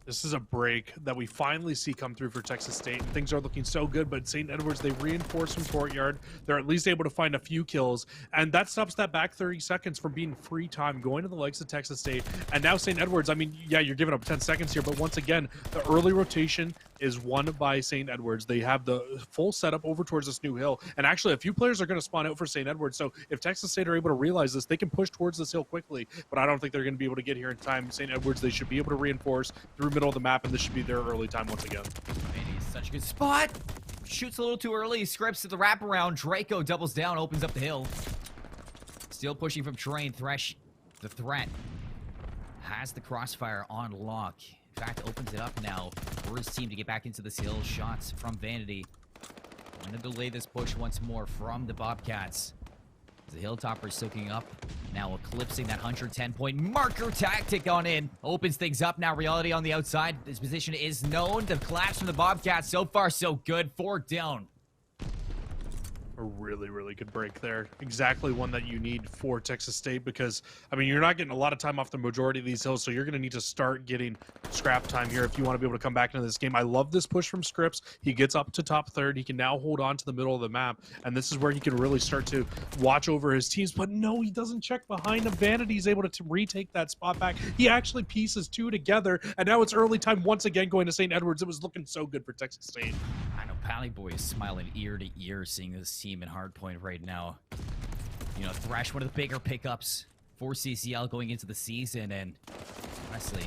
This is a break that we finally see come through for Texas State. Things are looking so good, but St. Edwards, they reinforce from Courtyard. They're at least able to find a few kills, and that stops that back 30 seconds from being free time, going to the likes of Texas State. And now St. Edwards, I mean, yeah, you're giving up 10 seconds here, but once again, the early rotation is won by St. Edwards. They have the full setup over towards this new hill, and actually a few players are going to spawn out for St. Edwards, so if Texas State are able to realize this, they can push towards this hill quickly, but I don't think they're going to be able to get here in time. St. Edwards, they should be able to reinforce through middle of the map, and this should be their early time once again. Man, he's such a good spot. Shoots a little too early. Scripps to the wraparound. Draco doubles down, opens up the hill. Still pushing from terrain. Thresh, the threat, has the crossfire on lock. In fact, opens it up now for his team to get back into this hill. Shots from Vanity. Going to delay this push once more from the Bobcats. The Hilltopper soaking up, now eclipsing that 110-point marker tactic on in. Opens things up now, Reality on the outside. His position is known. The collapse from the Bobcats, so far so good. 4 down. A really, really good break there. Exactly one that you need for Texas State because, I mean, you're not getting a lot of time off the majority of these hills, so you're going to need to start getting scrap time here if you want to be able to come back into this game. I love this push from Scripps. He gets up to top third. He can now hold on to the middle of the map, and this is where he can really start to watch over his teams. But no, he doesn't check behind him. Vanity's able to retake that spot back. He actually pieces 2 together, and now it's early time once again going to St. Edwards. It was looking so good for Texas State. I know Pally Boy is smiling ear to ear seeing this team in hardpoint right now. You know, Thresh, one of the bigger pickups for CCL going into the season, and honestly,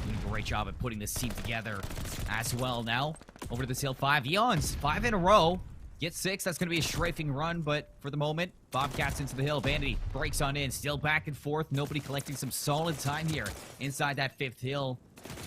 doing a great job at putting this team together as well. Now, over to this hill, 5 Eons, 5 in a row. Get 6, that's going to be a strafing run, but for the moment, Bobcats into the hill. Vanity breaks on in, still back and forth. Nobody collecting some solid time here inside that 5th hill.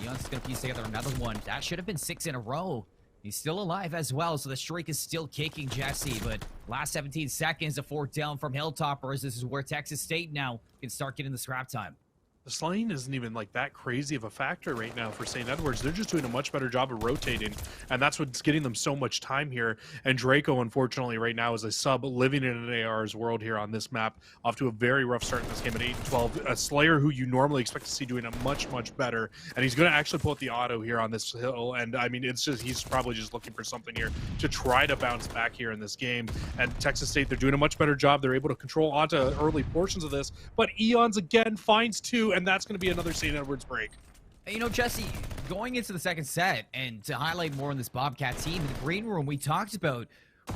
Eons is going to piece together another one. That should have been 6 in a row. He's still alive as well, so the streak is still kicking, Jesse. But last 17 seconds, a 4th down from Hilltoppers. This is where Texas State now can start getting the scrap time. The slaying isn't even like that crazy of a factor right now for St. Edwards. They're just doing a much better job of rotating, and that's what's getting them so much time here. And Draco, unfortunately, right now is a sub living in an AR's world here on this map, off to a very rough start in this game at 8-12. A Slayer who you normally expect to see doing a much, much better, and he's going to actually pull out the auto here on this hill. And I mean, it's just he's probably just looking for something here to try to bounce back here in this game. And Texas State, they're doing a much better job. They're able to control onto early portions of this, but Eons again finds 2, and that's going to be another St. Edwards break. You know, Jesse, going into the second set, and to highlight more on this Bobcat team, in the green room, we talked about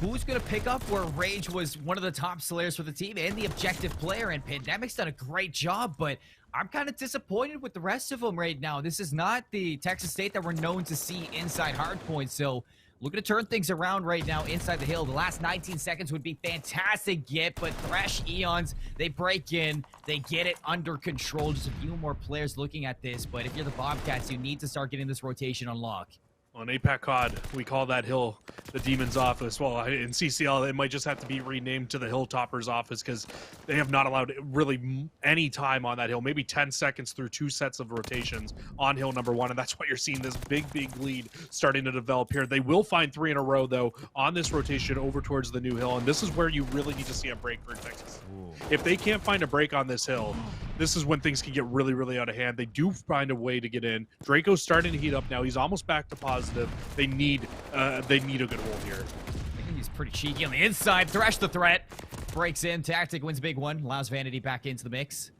who's going to pick up where Rage was one of the top slayers for the team and the objective player, and Pandemic's done a great job, but I'm kind of disappointed with the rest of them right now. This is not the Texas State that we're known to see inside hardpoint, so looking to turn things around right now inside the hill. The last 19 seconds would be fantastic get, but Thresh, Eons, they break in, they get it under control. Just a few more players looking at this, but if you're the Bobcats, you need to start getting this rotation on lock. On APAC COD, we call that hill the Demon's office. Well, in CCL, it might just have to be renamed to the Hilltoppers office because they have not allowed really any time on that hill. Maybe 10 seconds through 2 sets of rotations on hill number 1, and that's why you're seeing this big, big lead starting to develop here. They will find 3 in a row, though, on this rotation over towards the new hill, and this is where you really need to see a break for Texas. Ooh. If they can't find a break on this hill, this is when things can get really, really out of hand. They do find a way to get in. Draco's starting to heat up now. He's almost back to positive. They need a good hold here. I think he's pretty cheeky on the inside. Thresh the threat. Breaks in. Tactic wins big one. Allows Vanity back into the mix.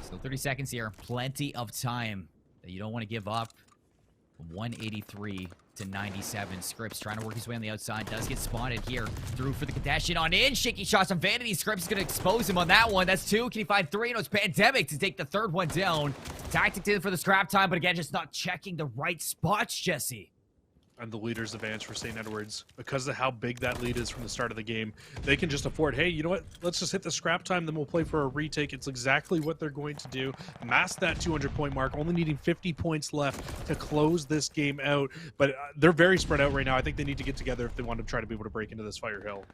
So 30 seconds here. Plenty of time that you don't want to give up. 183 to 97. Scripps trying to work his way on the outside. Does get spotted here. Through for the Kadeshian on in. Shaky shots on Vanity. Scripps is going to expose him on that one. That's 2. Can he find 3? No, it's Pandemic to take the 3rd one down. Tactic did for the scrap time, but again, just not checking the right spots, Jesse. And the leader's advantage for St. Edwards. Because of how big that lead is from the start of the game, they can just afford, hey, you know what? Let's just hit the scrap time, then we'll play for a retake. It's exactly what they're going to do. Mask that 200-point mark, only needing 50 points left to close this game out. But they're very spread out right now. I think they need to get together if they want to try to be able to break into this fire hill.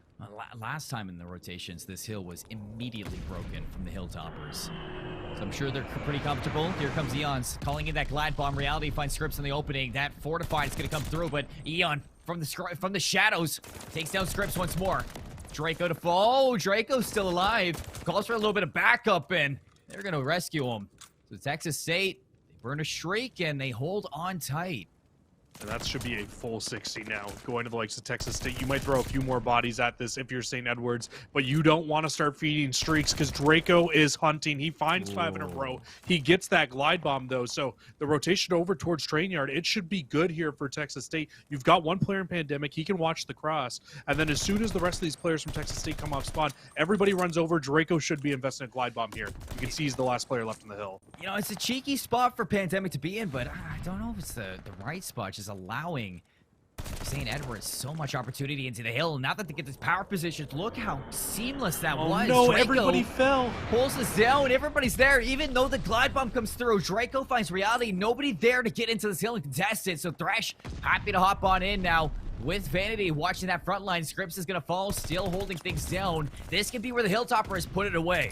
Last time in the rotations, this hill was immediately broken from the Hilltoppers. So I'm sure they're pretty comfortable. Here comes Eons calling in that glide bomb. Reality finds Scripps in the opening. That fortified is going to come through, but Eon from the shadows takes down Scripps once more. Draco to fall. Oh, Draco's still alive. Calls for a little bit of backup, and they're going to rescue him. So Texas State, they burn a shriek, and they hold on tight. And that should be a full 60 now. Going to the likes of Texas State, you might throw a few more bodies at this if you're St. Edwards, but you don't want to start feeding streaks because Draco is hunting. He finds 5 in a row. He gets that glide bomb, though, so the rotation over towards Train Yard, it should be good here for Texas State. You've got one player in Pandemic. He can watch the cross, and then as soon as the rest of these players from Texas State come off spawn, everybody runs over. Draco should be investing a glide bomb here. You can see he's the last player left on the hill. You know, it's a cheeky spot for Pandemic to be in, but I don't know if it's the right spot. Just allowing St. Edwards so much opportunity into the hill. Now that they get this power position, look how seamless that Oh was. no, Draco everybody fell. pulls us down. Everybody's there. Even though the glide bomb comes through, Draco finds reality. Nobody there to get into this hill and contest it. So Thresh happy to hop on in now. With Vanity watching that front line, Scripps is going to fall, still holding things down. This could be where the Hilltoppers put it away.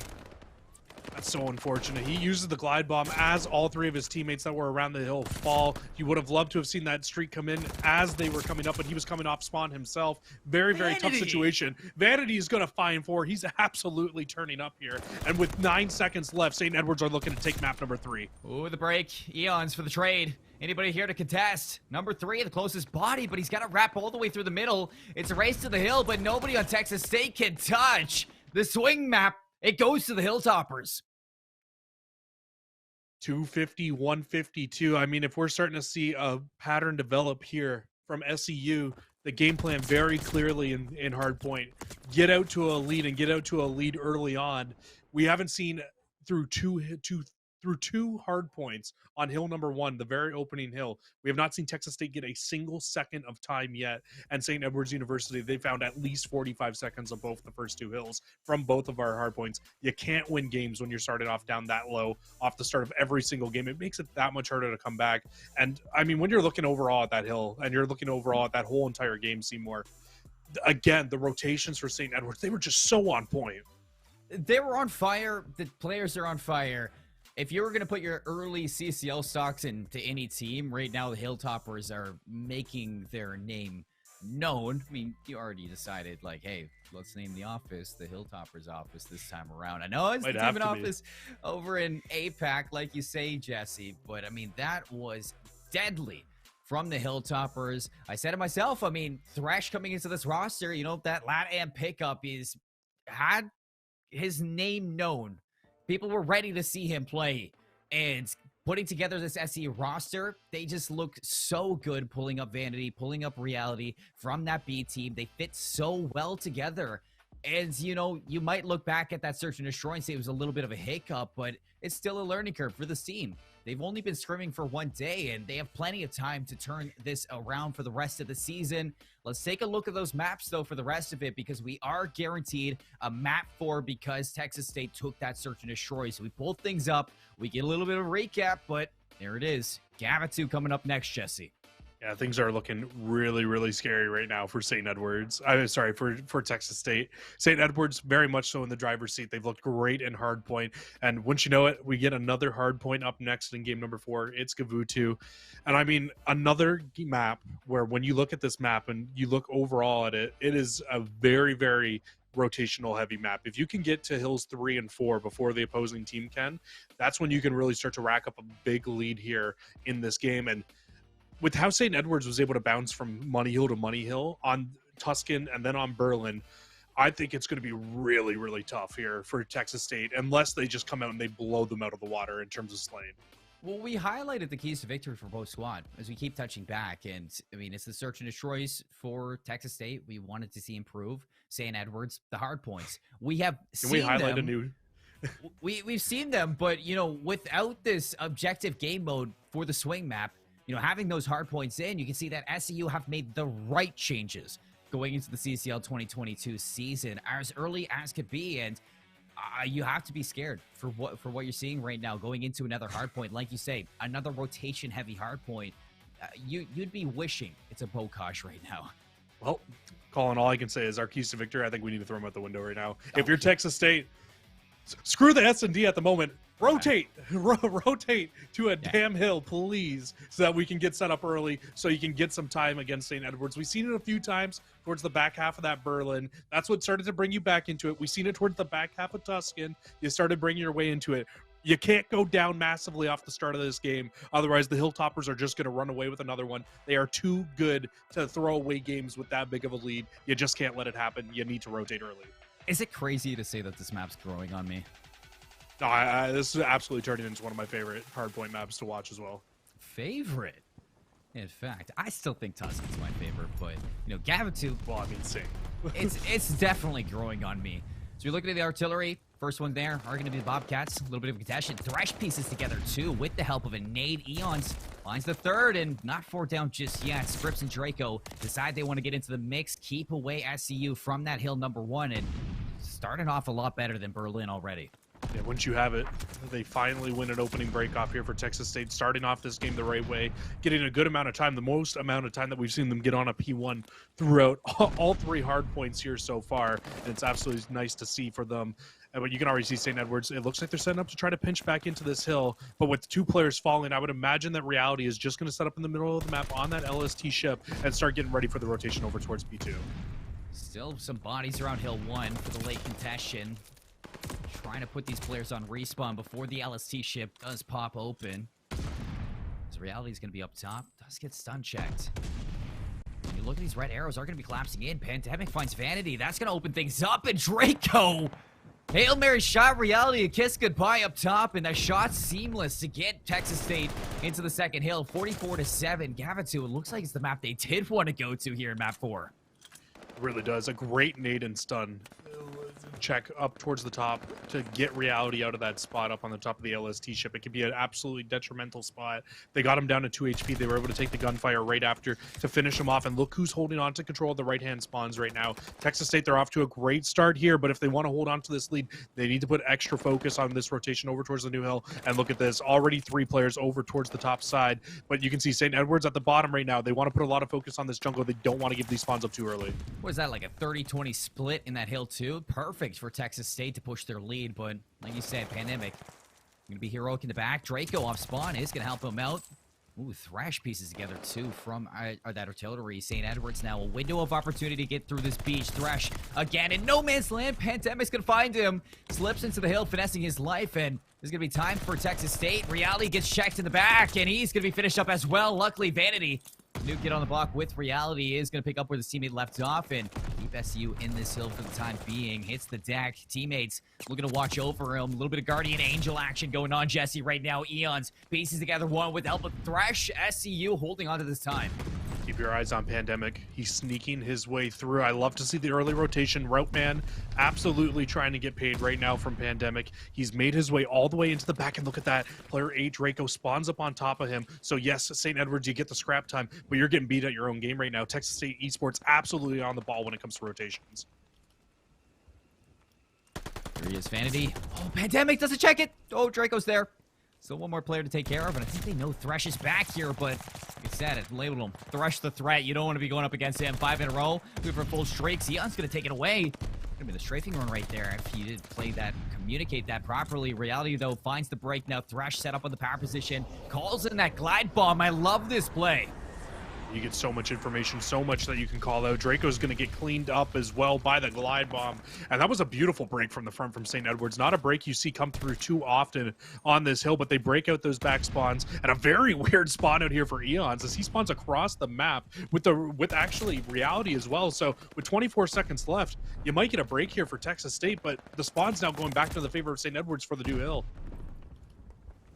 That's so unfortunate. He uses the glide bomb as all three of his teammates that were around the hill fall. You would have loved to have seen that streak come in as they were coming up, but he was coming off spawn himself. Very, very tough situation. Vanity is going to find 4. He's absolutely turning up here. And with 9 seconds left, St. Edwards are looking to take map number 3. Ooh, the break. Eons for the trade. Anybody here to contest? Number 3, the closest body, but he's got to wrap all the way through the middle. It's a race to the hill, but nobody on Texas State can touch the swing map. It goes to the Hilltoppers. 250, 152. I mean, if we're starting to see a pattern develop here from SEU, the game plan very clearly in Hardpoint. Get out to a lead and get out to a lead early on. We haven't seen through two hard points on hill number 1, the very opening hill. We have not seen Texas State get a single second of time yet. And St. Edwards University, they found at least 45 seconds of both the first 2 hills from both of our hard points. You can't win games when you're starting off down that low off the start of every single game. It makes it that much harder to come back. And I mean, when you're looking overall at that hill and you're looking overall at that whole entire game, Seymour, again, the rotations for St. Edwards, they were just so on point. They were on fire. The players are on fire. If you were going to put your early CCL stocks into any team, right now the Hilltoppers are making their name known. I mean, you already decided, like, hey, let's name the office the Hilltoppers office this time around. I know it's the Demon office over in APAC, like you say, Jesse, but I mean, that was deadly from the Hilltoppers. I said to myself, I mean, Thresh coming into this roster, you know, that LatAm pickup had his name known. People were ready to see him play, and putting together this SE roster, they just look so good, pulling up Vanity, pulling up Reality from that B team. They fit so well together. And, you know, you might look back at that search and destroy and say it was a little bit of a hiccup, but it's still a learning curve for this team. They've only been scrimming for 1 day, and they have plenty of time to turn this around for the rest of the season. Let's take a look at those maps, though, for the rest of it, because we are guaranteed a map 4 because Texas State took that search and destroy. So we pulled things up. We get a little bit of a recap, but there it is. Gavitu coming up next, Jesse. Yeah, things are looking really, really scary right now for St. Edwards. For Texas State. St. Edwards very much so in the driver's seat. They've looked great in hardpoint. And once you know it, we get another hardpoint up next in game number 4. It's Gavutu. And I mean, another map where when you look at this map and you look overall at it, it is a very, very rotational heavy map. If you can get to hills 3 and 4 before the opposing team can, that's when you can really start to rack up a big lead here in this game. And with how St. Edwards was able to bounce from Money Hill to Money Hill on Tuscan and then on Berlin, I think it's going to be really, really tough here for Texas State unless they just come out and they blow them out of the water in terms of slaying. Well, we highlighted the keys to victory for both squad as we keep touching back. And, I mean, it's the search and destroys for Texas State. We wanted to see improve. St. Edwards, the hard points. We have seen them. Can we highlight a new... We've seen them, but, you know, without this objective game mode for the swing map, you know, having those hard points in, you can see that SEU have made the right changes going into the CCL 2022 season as early as could be. And you have to be scared for what you're seeing right now going into another hard point. Like you say, another rotation heavy hard point. You'd be wishing it's a Bokosh right now. Well, Colin, all I can say is our keys to victory. I think we need to throw them out the window right now. If you're Texas State, screw the S&D at the moment. Rotate to a damn hill, please, so that we can get set up early so you can get some time against St. Edwards. We've seen it a few times towards the back half of that Berlin. That's what started to bring you back into it. We've seen it towards the back half of Tuscan. You started bringing your way into it. You can't go down massively off the start of this game. Otherwise, the Hilltoppers are just going to run away with another one. They are too good to throw away games with that big of a lead. You just can't let it happen. You need to rotate early. Is it crazy to say that this map's growing on me? No, this is absolutely turning into one of my favorite hardpoint maps to watch as well. Favorite? In fact, I still think Tuscan's my favorite, but, you know, Gavitu, well, I mean, same. it's definitely growing on me. So you're looking at the artillery First one there are going to be the Bobcats. A little bit of contention. Thresh pieces together, too, with the help of a nade. Eons finds the third, and not 4 down just yet. Scripps and Draco decide they want to get into the mix, keep away SCU from that hill number 1, and starting off a lot better than Berlin already. Yeah, once you have it, they finally win an opening break off here for Texas State, starting off this game the right way, getting a good amount of time, the most amount of time that we've seen them get on a P1 throughout all 3 hard points here so far, and it's absolutely nice to see for them. But you can already see St. Edwards, it looks like they're setting up to try to pinch back into this hill, but with 2 players falling, I would imagine that Reality is just going to set up in the middle of the map on that LST ship and start getting ready for the rotation over towards P2. Still some bodies around hill 1 for the late contention. Trying to put these players on respawn before the LST ship does pop open. So Reality's going to be up top. Does get stun checked. When you look at these red arrows are going to be collapsing in. Pandemic finds Vanity. That's going to open things up. And Draco! Hail Mary shot Reality a kiss goodbye up top. And that shot seamless to get Texas State into the second hill. 44-7. Gavitu, it looks like it's the map they did want to go to here in map 4. It really does. A great nade and stun check up towards the top to get Reality out of that spot up on the top of the LST ship. It could be an absolutely detrimental spot. They got him down to 2 HP. They were able to take the gunfire right after to finish him off, and look who's holding on to control of the right-hand spawns right now. Texas State, they're off to a great start here, but if they want to hold on to this lead, they need to put extra focus on this rotation over towards the new hill. And look at this, already 3 players over towards the top side, but you can see St. Edwards at the bottom right now. They want to put a lot of focus on this jungle. They don't want to give these spawns up too early. What is that, like a 30-20 split in that hill too? Perfect for Texas State to push their lead, but like you said, Pandemic going to be heroic in the back. Draco off spawn is going to help him out. Ooh, Thrash pieces together too from that artillery. St. Edwards now a window of opportunity to get through this beach. Thrash again in no man's land. Pandemic's going to find him. Slips into the hill, finessing his life, and there's going to be time for Texas State. Reality gets checked in the back, and he's going to be finished up as well. Luckily, Vanity, new kid on the block with Reality, is going to pick up where his teammate left off and keep SU in this hill for the time being. Hits the deck. Teammates looking to watch over him. A little bit of Guardian Angel action going on, Jesse, right now. Eons pieces together one with the help of Thresh. SCU holding on to this time. Keep your eyes on Pandemic. He's sneaking his way through. I love to see the early rotation. Route Man absolutely trying to get paid right now from Pandemic. He's made his way all the way into the back, and look at that. Player 8, Draco, spawns up on top of him. So yes, St. Edwards, you get the scrap time, but you're getting beat at your own game right now. Texas State Esports absolutely on the ball when it comes to rotations. Here he is, Vanity. Oh, Pandemic doesn't check it. Oh, Draco's there. Still one more player to take care of, and I think they know Thresh is back here, but like I said, it labeled him. Thresh the threat. You don't want to be going up against him. 5 in a row. Looking for full streaks. Eon's going to take it away. Gonna be the strafing run right there if he did play that, communicate that properly. Reality, though, finds the break. Now Thresh set up on the power position. Calls in that glide bomb. I love this play. You get so much information, so much that you can call out. Draco's going to get cleaned up as well by the glide bomb. And that was a beautiful break from the front from St. Edwards. Not a break you see come through too often on this hill, but they break out those back spawns. And a very weird spawn out here for Eons as he spawns across the map with actually Reality as well. So with 24 seconds left, you might get a break here for Texas State, but the spawn's now going back to the favor of St. Edwards for the new hill.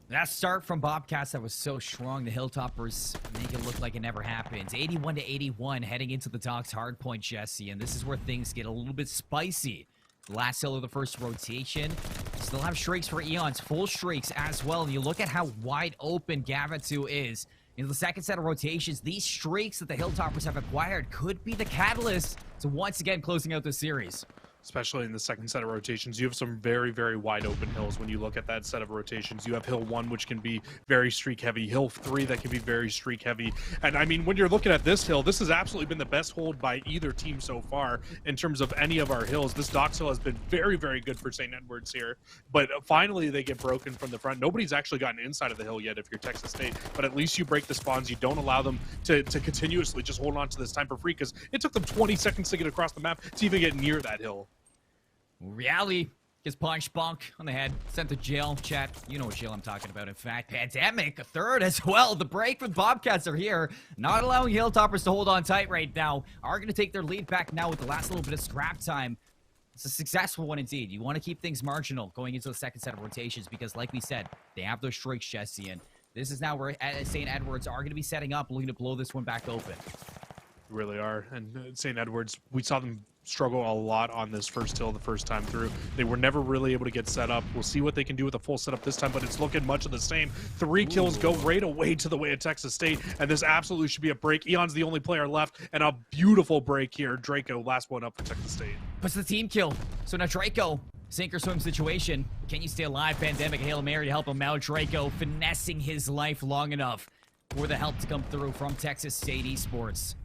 That start from Bobcats that was so strong. The Hilltoppers make it look like it never happened. 81-81 heading into the Docks hardpoint, Jesse. And this is where things get a little bit spicy. Last hill of the first rotation. Still have streaks for Eons. Full streaks as well. And you look at how wide open Gavitu is. In the second set of rotations, these streaks that the Hilltoppers have acquired could be the catalyst to once again closing out the series. Especially in the second set of rotations, you have some very, very wide open hills when you look at that set of rotations. You have hill 1, which can be very streak heavy, hill 3 that can be very streak heavy. And I mean, when you're looking at this hill, this has absolutely been the best hold by either team so far in terms of any of our hills. This Docks hill has been very, very good for St. Edwards here, but finally they get broken from the front. Nobody's actually gotten inside of the hill yet if you're Texas State, but at least you break the spawns. You don't allow them to continuously just hold on to this time for free, because it took them 20 seconds to get across the map to even get near that hill. Reality gets punched, bonk on the head, sent to jail. Chat, you know what jail I'm talking about. In fact, Pandemic, a third as well. The break from Bobcats are here, not allowing Hilltoppers to hold on tight right now. Are going to take their lead back now with the last little bit of scrap time. It's a successful one indeed. You want to keep things marginal going into the second set of rotations because, like we said, they have those streaks, Jesse, and this is now where St. Edwards are going to be setting up, looking to blow this one back open. Really are. And St. Edwards, we saw them struggle a lot on this first hill the first time through. They were never really able to get set up. We'll see what they can do with a full setup this time, but it's looking much of the same. 3 kills go right away to the way of Texas State, and this absolutely should be a break. Eon's the only player left, and a beautiful break here. Draco, last one up for Texas State. But it's the team kill. So now Draco, sink or swim situation. Can you stay alive? Pandemic, Hail Mary to help him out. Draco finessing his life long enough for the help to come through from Texas State Esports.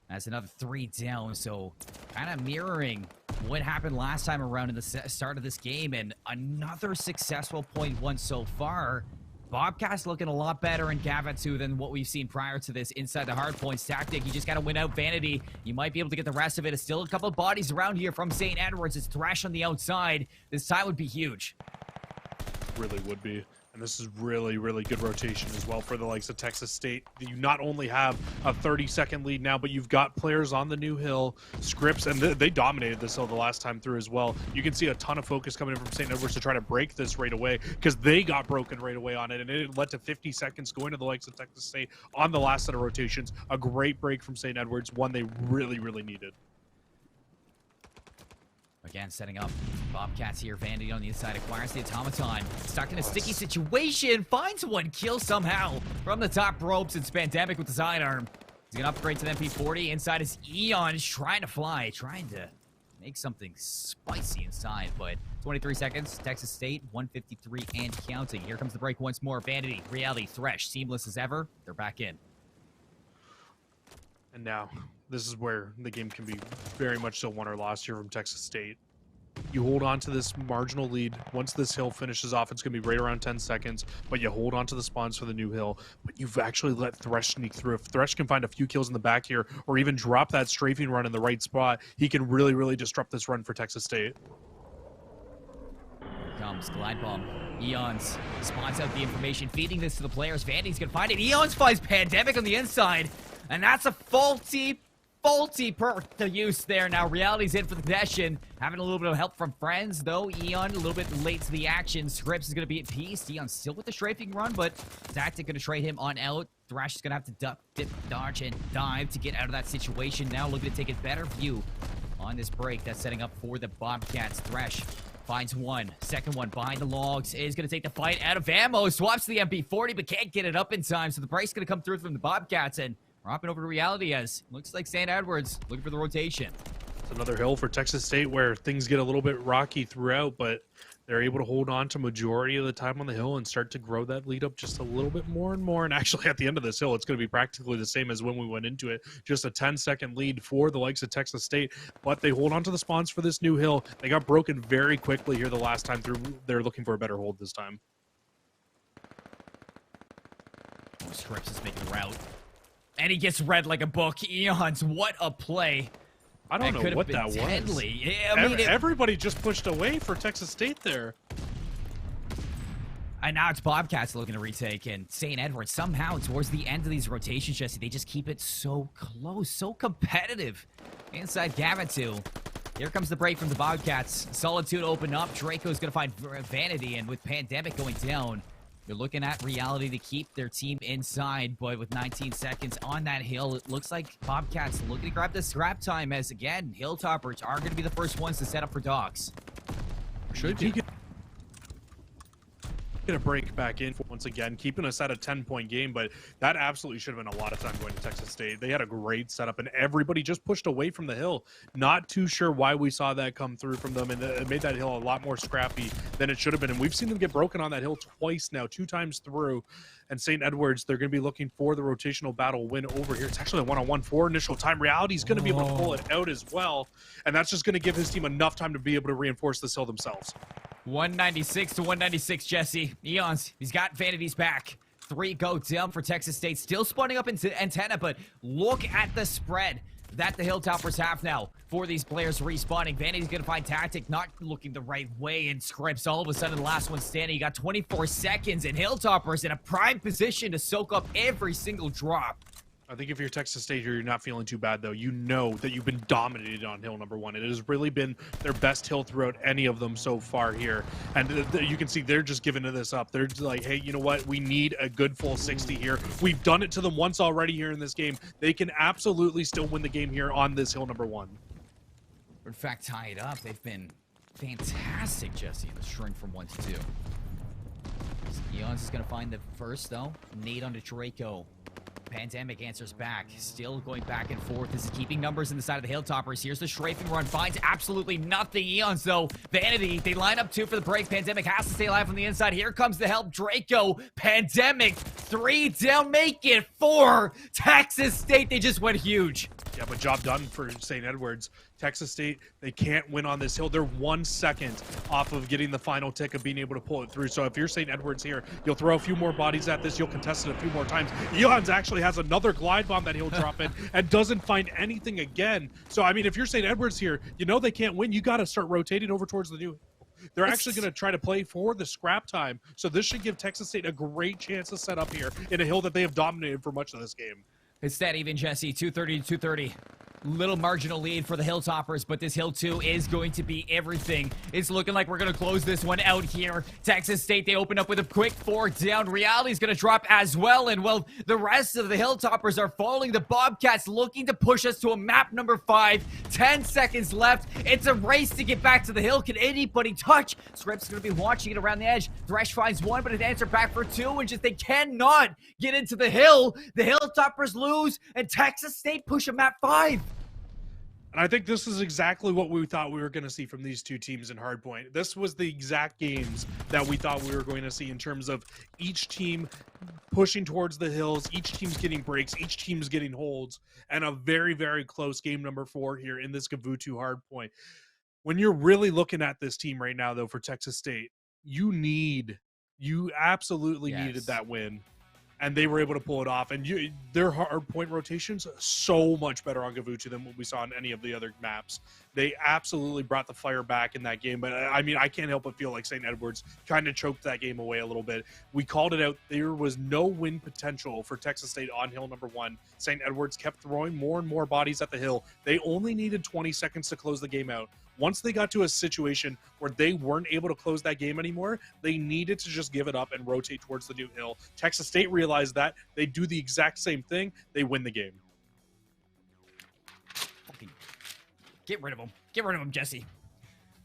That's another 3 down, so kind of mirroring what happened last time around in the start of this game, and another successful point one so far. Bobcats looking a lot better in Gavitu than what we've seen prior to this inside the hard points tactic. You just got to win out Vanity. You might be able to get the rest of it. It's still a couple of bodies around here from St. Edwards. It's Thresh on the outside. This time would be huge. Really would be. And this is really, really good rotation as well for the likes of Texas State. You not only have a 30-second lead now, but you've got players on the new hill, Scripps, and they dominated this hill the last time through as well. You can see a ton of focus coming in from St. Edwards to try to break this right away, because they got broken right away on it, and it led to 50 seconds going to the likes of Texas State on the last set of rotations. A great break from St. Edwards, one they really, really needed. Again, setting up Bobcats here. Vanity on the inside acquires the automaton. Stuck in a sticky situation. Finds 1 kill somehow from the top ropes. It's Pandemic with the sidearm. He's gonna upgrade to the MP40. Inside is Eon. He's trying to fly, trying to make something spicy inside. But 23 seconds. Texas State 153 and counting. Here comes the break once more. Vanity, Reality, Thresh, seamless as ever. They're back in. And now, this is where the game can be very much so won or lost here from Texas State. You hold on to this marginal lead. Once this hill finishes off, it's going to be right around 10 seconds, but you hold on to the spawns for the new hill. But you've actually let Thresh sneak through. If Thresh can find a few kills in the back here, or even drop that strafing run in the right spot, he can really, really disrupt this run for Texas State. Here comes Glide Bomb. Eons spots out the information, feeding this to the players. Vandy's going to find it. Eons finds Pandemic on the inside, and that's a faulty perk to use there. Now Reality's in for the possession, having a little bit of help from friends though. Eon a little bit late to the action. Scripps is going to be at peace. Eon still with the strafing run, but Tactic going to trade him on out. Thrash is going to have to duck, dip, dodge, and dive to get out of that situation. Now looking to take a better view on this break that's setting up for the Bobcats. Thresh finds 1. Second one behind the logs is going to take the fight out of ammo. Swaps to the MP40, but can't get it up in time. So the break's going to come through from the Bobcats, and we're hopping over to Reality as looks like St. Edwards looking for the rotation. It's another hill for Texas State where things get a little bit rocky throughout, but they're able to hold on to majority of the time on the hill and start to grow that lead up just a little bit more and more. And actually at the end of this hill, it's going to be practically the same as when we went into it. Just a 10-second lead for the likes of Texas State, but they hold on to the spawns for this new hill. They got broken very quickly here the last time through. They're looking for a better hold this time. Scripps is making the route. And he gets read like a book. Eons, what a play. I don't know what that was. Deadly. Yeah, I mean, everybody just pushed away for Texas State there. And now it's Bobcats looking to retake, and St. Edwards somehow towards the end of these rotations, Jesse, they just keep it so close, so competitive. Inside Gavitu. Here comes the break from the Bobcats. Solitude open up. Draco's going to find Vanity, and with Pandemic going down, you're looking at Reality to keep their team inside, but with 19 seconds on that hill, it looks like Bobcats looking to grab the scrap time as, again, Hilltoppers are going to be the first ones to set up for dogs. Should you get a break back in once again, keeping us at a 10-point game, but that absolutely should have been a lot of time going to Texas State. They had a great setup, and everybody just pushed away from the hill. Not too sure why we saw that come through from them, and it made that hill a lot more scrappy than it should have been. And we've seen them get broken on that hill twice now, 2 times through. And St. Edwards, they're going to be looking for the rotational battle win over here. It's actually a one-on-one for initial time. Reality's going to be able to pull it out as well, and that's just going to give his team enough time to be able to reinforce this hill themselves. 196 to 196, Jesse. Eons, he's got Vanity's back. 3 go down for Texas State. Still spawning up into Antenna, but look at the spread that the Hilltoppers have now for these players respawning. Vanity's going to find Tactic not looking the right way, and Scripps all of a sudden the last one standing. You got 24 seconds, and Hilltoppers in a prime position to soak up every single drop. I think if you're Texas State here, you're not feeling too bad, though. You know that you've been dominated on hill number 1. It has really been their best hill throughout any of them so far here. And you can see they're just giving this up. They're just like, hey, you know what? We need a good full 60 here. We've done it to them once already here in this game. They can absolutely still win the game here on this hill number 1. In fact, tie it up. They've been fantastic, Jesse, in the shrink from 1 to 2. Eons is going to find the first, though. Nade onto Draco. Pandemic answers back. Still going back and forth. This is keeping numbers in the side of the Hilltoppers. Here's the strafing run. Finds absolutely nothing. Eons, though. Vanity, they line up 2 for the break. Pandemic has to stay alive from the inside. Here comes the help. Draco. Pandemic. 3 down. Make it 4. Texas State, they just went huge. Yeah, but job done for St. Edwards. Texas State, they can't win on this hill. They're 1 second off of getting the final tick of being able to pull it through. So if you're St. Edwards here, you'll throw a few more bodies at this. You'll contest it a few more times. Eons actually has another glide bomb that he'll drop in and doesn't find anything again. So, I mean, if you're St. Edwards here, you know they can't win. You got to start rotating over towards the new hill. They're actually going to try to play for the scrap time. So this should give Texas State a great chance to set up here in a hill that they have dominated for much of this game. It's that even, Jesse. 230 to 230. Little marginal lead for the Hilltoppers, but this Hill 2 is going to be everything. It's looking like we're going to close this one out here. Texas State, they open up with a quick 4 down. Reality's going to drop as well, and well, the rest of the Hilltoppers are following the Bobcats, looking to push us to a map number 5. 10 seconds left. It's a race to get back to the hill. Can anybody touch? Script's going to be watching it around the edge. Thresh finds 1, but an answer back for 2, and just they cannot get into the hill. The Hilltoppers lose, and Texas State push a map 5. And I think this is exactly what we thought we were going to see from these two teams in Hardpoint. This was the exact games that we thought we were going to see in terms of each team pushing towards the hills, each team's getting breaks, each team's getting holds, and a very, very close game number 4 here in this Gavutu Hardpoint. When you're really looking at this team right now, though, for Texas State, you absolutely needed that win. And they were able to pull it off. And their hard point rotations so much better on Gavutu than what we saw on any of the other maps. They absolutely brought the fire back in that game. But I mean, I can't help but feel like St. Edwards kind of choked that game away a little bit. We called it out. There was no win potential for Texas State on hill number 1. St. Edwards kept throwing more and more bodies at the hill. They only needed 20 seconds to close the game out. Once they got to a situation where they weren't able to close that game anymore, they needed to just give it up and rotate towards the new hill. Texas State realized that. They do the exact same thing. They win the game. Okay. Get rid of him. Get rid of him, Jesse.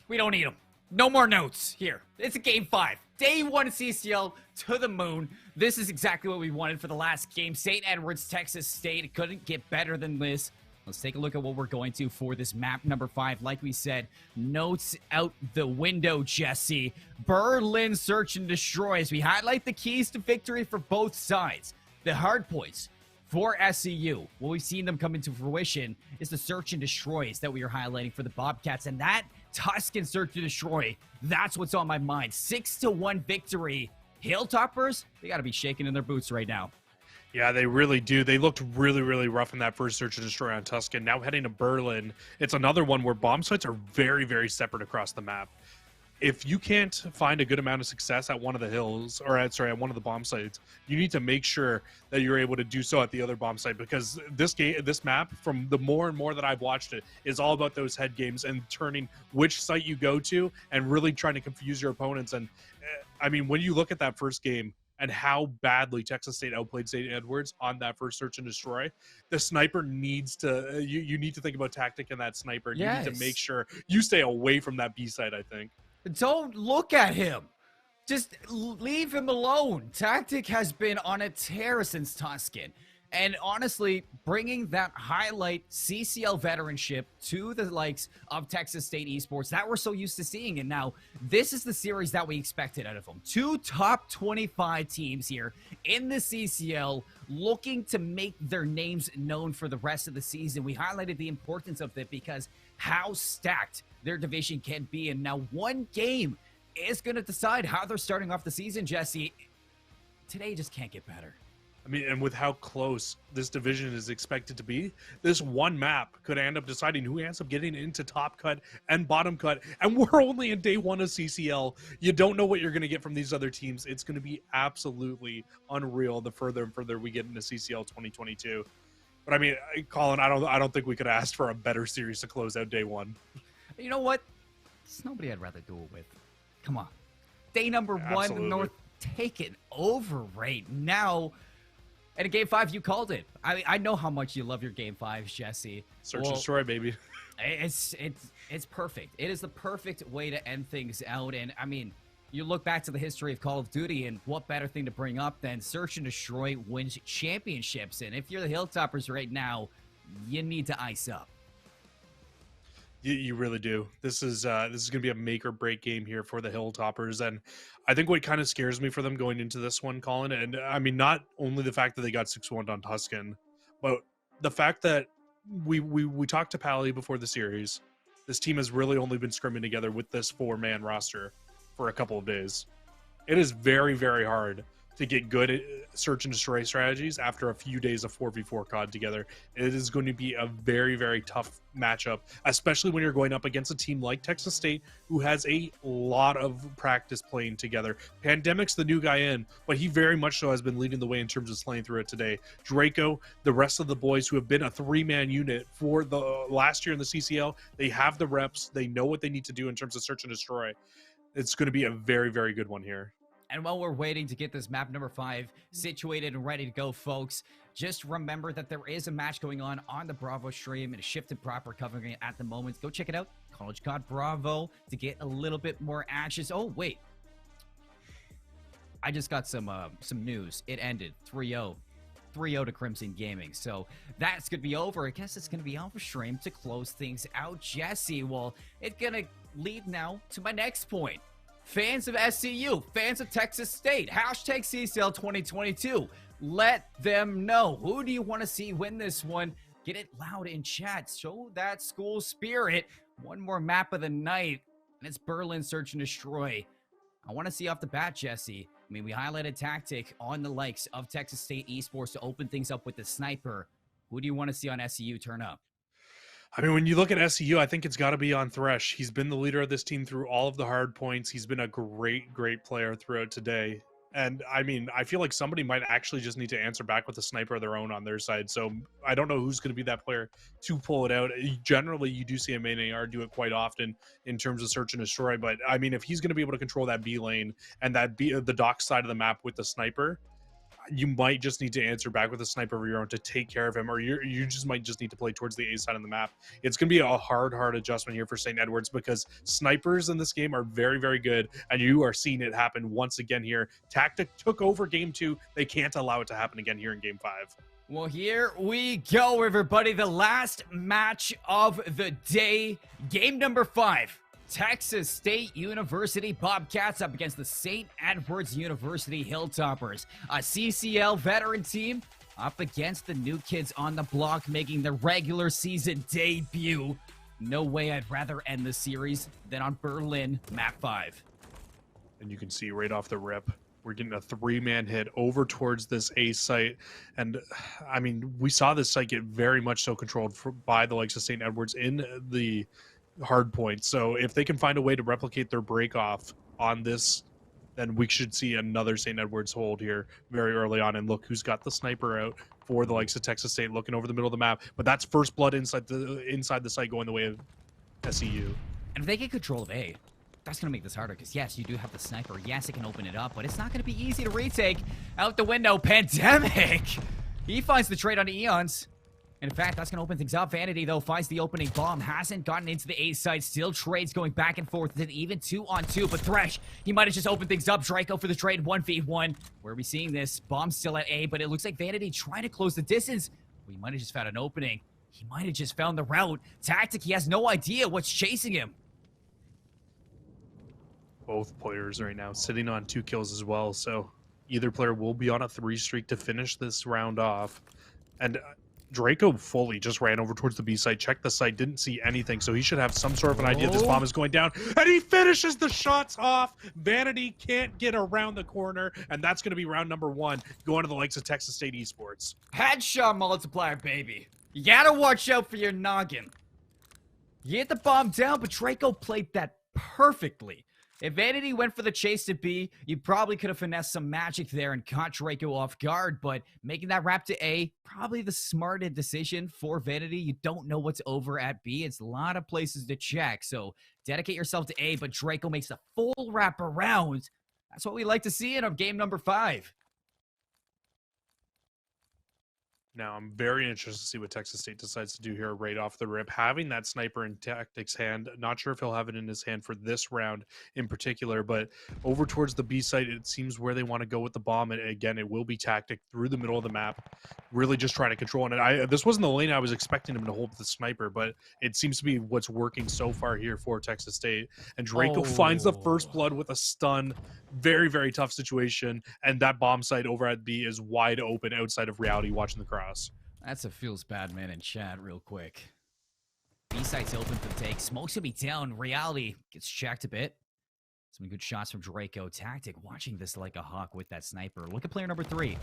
We don't need him. No more notes here. It's a game 5. Day 1 CCL to the moon. This is exactly what we wanted for the last game. St. Edwards, Texas State. It couldn't get better than this. Let's take a look at what we're going to for this map number 5. Like we said, notes out the window, Jesse. Berlin search and destroy. As we highlight the keys to victory for both sides. The hard points for SCU, what we've seen them come into fruition, is the search and destroys that we are highlighting for the Bobcats. And that Tuscan search and destroy, that's what's on my mind. 6-1 victory. Hilltoppers, they got to be shaking in their boots right now. Yeah, they really do. They looked really, really rough in that first search and destroy on Tuscan. Now heading to Berlin, it's another one where bomb sites are very, very separate across the map. If you can't find a good amount of success at one of the hills, or at one of the bomb sites, you need to make sure that you're able to do so at the other bomb site, because this map, from the more and more that I've watched it, is all about those head games and turning which site you go to and really trying to confuse your opponents. And I mean, when you look at that first game, and how badly Texas State outplayed St. Edwards on that first search and destroy, the sniper needs to, you need to think about tactic in that sniper. Yes. You need to make sure you stay away from that B side, I think. Don't look at him. Just leave him alone. Tactic has been on a tear since Tuscan. And honestly, bringing that highlight CCL veteranship to the likes of Texas State Esports that we're so used to seeing. And now this is the series that we expected out of them. 2 top 25 teams here in the CCL looking to make their names known for the rest of the season. We highlighted the importance of it because how stacked their division can be. And now one game is going to decide how they're starting off the season, Jesse. Today just can't get better. I mean, and with how close this division is expected to be, this one map could end up deciding who ends up getting into top cut and bottom cut. And we're only in day 1 of CCL. You don't know what you're going to get from these other teams. It's going to be absolutely unreal the further and further we get into CCL 2022. But I mean, Colin, I don't think we could ask for a better series to close out day one. You know what? There's nobody I'd rather do it with. Come on. Day number one, Absolutely. the North taking over right now. And in Game 5, you called it. I know how much you love your Game 5s, Jesse. Search and destroy, baby. It's perfect. It is the perfect way to end things out. And, I mean, you look back to the history of Call of Duty, and what better thing to bring up than Search and Destroy wins championships. And if you're the Hilltoppers right now, you need to ice up. You really do. This is going to be a make or break game here for the Hilltoppers, and I think what kind of scares me for them going into this one, Colin, and I mean not only the fact that they got 6-1 on Tuscan, but the fact that we talked to Pally before the series. This team has really only been scrimming together with this 4-man roster for a couple of days. It is very, very hard to get good at search and destroy strategies after a few days of 4v4 COD together. It is going to be a very, very tough matchup, especially when you're going up against a team like Texas State, who has a lot of practice playing together. Pandemic's the new guy in, but he very much so has been leading the way in terms of slaying through it today. Draco, the rest of the boys who have been a 3-man unit for the last year in the CCL, they have the reps. They know what they need to do in terms of search and destroy. It's going to be a very, very good one here. And while we're waiting to get this map number 5 situated and ready to go, folks, just remember that there is a match going on the Bravo stream and shifted proper covering it at the moment. Go check it out, College COD Bravo, to get a little bit more actions. Oh, wait. I just got some news. It ended 3-0. 3-0 to Crimson Gaming. So that's going to be over. I guess it's going to be off stream to close things out. Jesse, well, it's going to lead now to my next point. Fans of SCU, fans of Texas State, hashtag CCL 2022. Let them know. Who do you want to see win this one? Get it loud in chat. Show that school spirit. One more map of the night, and it's Berlin Search and Destroy. I want to see off the bat, Jesse. I mean, we highlighted tactic on the likes of Texas State Esports to open things up with the sniper. Who do you want to see on SCU turn up? I mean, when you look at SCU, I think it's got to be on Thresh. He's been the leader of this team through all of the hard points. He's been a great, great player throughout today. And I mean, I feel like somebody might actually just need to answer back with a sniper of their own on their side. So I don't know who's going to be that player to pull it out. Generally, you do see a main AR do it quite often in terms of search and destroy. But I mean, if he's going to be able to control that B lane and that the dock side of the map with the sniper, you might just need to answer back with a sniper of your own to take care of him, or you just might just need to play towards the A side of the map. It's going to be a hard adjustment here for St. Edwards because snipers in this game are very, very good, and you are seeing it happen once again here. Tactic took over Game 2. They can't allow it to happen again here in Game 5. Well, here we go, everybody. The last match of the day. Game number 5. Texas State University Bobcats up against the St. Edwards University Hilltoppers. A CCL veteran team up against the new kids on the block making their regular season debut. No way I'd rather end the series than on Berlin Map 5. And you can see right off the rip, we're getting a 3-man hit over towards this A site. And I mean, we saw this site get very much so controlled by the likes of St. Edwards in the hard point. So if they can find a way to replicate their break off on this, then we should see another St. Edwards hold here very early on. And look who's got the sniper out for the likes of Texas State, looking over the middle of the map. But that's first blood inside the site going the way of SEU. And if they get control of A, that's going to make this harder because, yes, you do have the sniper. Yes, it can open it up, but it's not going to be easy to retake. Out the window, Pandemic! He finds the trade on Eons. And in fact, that's going to open things up. Vanity, though, finds the opening bomb. Hasn't gotten into the A side. Still trades going back and forth. It's an even 2-on-2. But Thresh, he might have just opened things up. Draco for the trade. 1v1. Where are we seeing this? Bomb still at A, but it looks like Vanity trying to close the distance. We might have just found an opening. He might have just found the route. Tactic, he has no idea what's chasing him. Both players right now sitting on 2 kills as well. So either player will be on a 3 streak to finish this round off. And Draco fully just ran over towards the B site, checked the site, didn't see anything, so he should have some sort of an idea this bomb is going down, and he finishes the shots off. Vanity can't get around the corner, and that's going to be round number 1, going to the likes of Texas State Esports. Headshot multiplier, baby. You gotta watch out for your noggin. You hit the bomb down, but Draco played that perfectly. If Vanity went for the chase to B, you probably could have finessed some magic there and caught Draco off guard, but making that wrap to A, probably the smartest decision for Vanity. You don't know what's over at B. It's a lot of places to check, so dedicate yourself to A, but Draco makes the full wrap around. That's what we like to see in our game number 5. Now, I'm very interested to see what Texas State decides to do here right off the rip. Having that sniper in Tactic's hand, not sure if he'll have it in his hand for this round in particular, but over towards the B site, it seems where they want to go with the bomb. And again, it will be Tactic through the middle of the map, really just trying to control it. This wasn't the lane I was expecting him to hold the sniper, but it seems to be what's working so far here for Texas State. And Draco finds the first blood with a stun. Very, very tough situation. And that bomb site over at B is wide open outside of Reality watching the cross. That's a feels bad man in chat real quick. B site's open for the take. Smoke's gonna be down. Reality gets checked a bit. Some good shots from Draco. Tactic watching this like a hawk with that sniper. Look at player number 3.